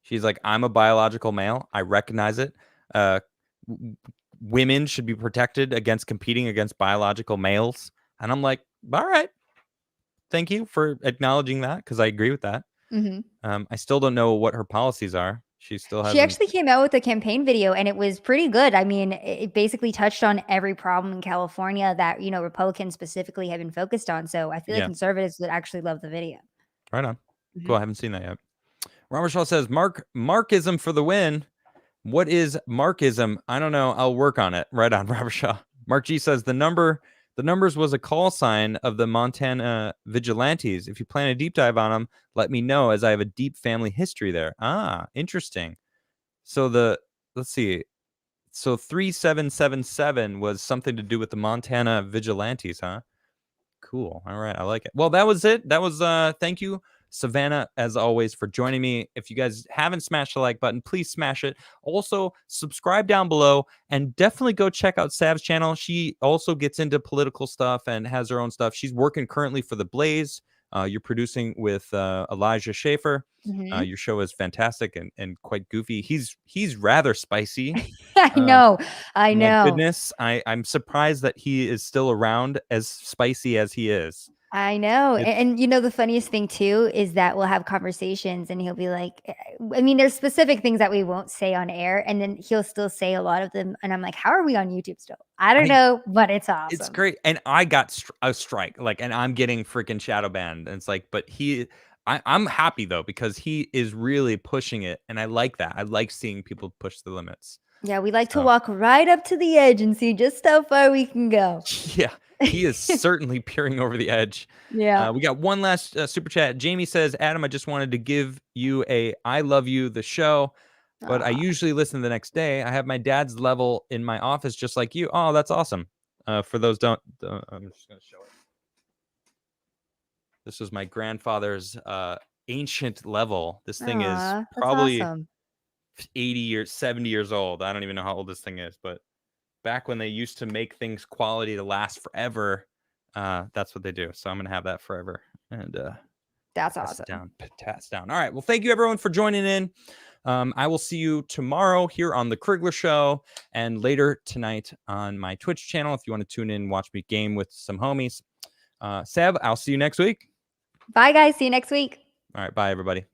She's like, I'm a biological male. I recognize it. Women should be protected against competing against biological males. And I'm like, all right. Thank you for acknowledging that, because I agree with that. Mm-hmm. I still don't know what her policies are. She still hasn't. She actually came out with a campaign video and it was pretty good. I mean, it basically touched on every problem in California that, you know, Republicans specifically have been focused on. So I feel like conservatives would actually love the video. Right on. Cool. I haven't seen that yet. Robert Shaw says, Markism for the win. What is Markism? I don't know. I'll work on it. Right on, Robert Shaw. Mark G says, the numbers was a call sign of the Montana vigilantes. If you plan a deep dive on them, let me know, as I have a deep family history there. Ah, interesting. So let's see. So 3777 was something to do with the Montana vigilantes, huh? Cool. All right. I like it. Well, that was it. That was thank you, Savanah, as always, for joining me. If you guys haven't smashed the like button, please smash it. Also, subscribe down below and definitely go check out Sav's channel. She also gets into political stuff and has her own stuff. She's working currently for The Blaze. You're producing with Elijah Schaefer. Your show is fantastic and quite goofy. He's rather spicy. I know. My goodness, I'm surprised that he is still around, as spicy as he is. I know. And you know, the funniest thing too is that we'll have conversations and he'll be like, I mean, there's specific things that we won't say on air, and then he'll still say a lot of them. And I'm like, how are we on YouTube still? I don't know, but it's awesome. It's great. And I got a strike, like, and I'm getting freaking shadow banned. And it's like, but I'm happy though, because he is really pushing it. And I like that. I like seeing people push the limits. Yeah, we like to walk right up to the edge and see just how far we can go. Yeah, he is certainly peering over the edge. Yeah. We got one last super chat. Jamie says, Adam, I just wanted to give you I love you, the show. but I Aw. usually listen the next day. I have my dad's level in my office, just like you. Oh, that's awesome. For those don't I'm just going to show it. This was my grandfather's ancient level. This thing is Aw, that's probably awesome. 80 years, 70 years old. I don't even know how old this thing is, but back when they used to make things quality to last forever, that's what they do. So I'm going to have that forever. And That's pass awesome. it down, pass down. All right. Well, thank you everyone for joining in. I will see you tomorrow here on the Crigler Show and later tonight on my Twitch channel. If you want to tune in, watch me game with some homies. Seb, I'll see you next week. Bye, guys. See you next week. All right. Bye, everybody.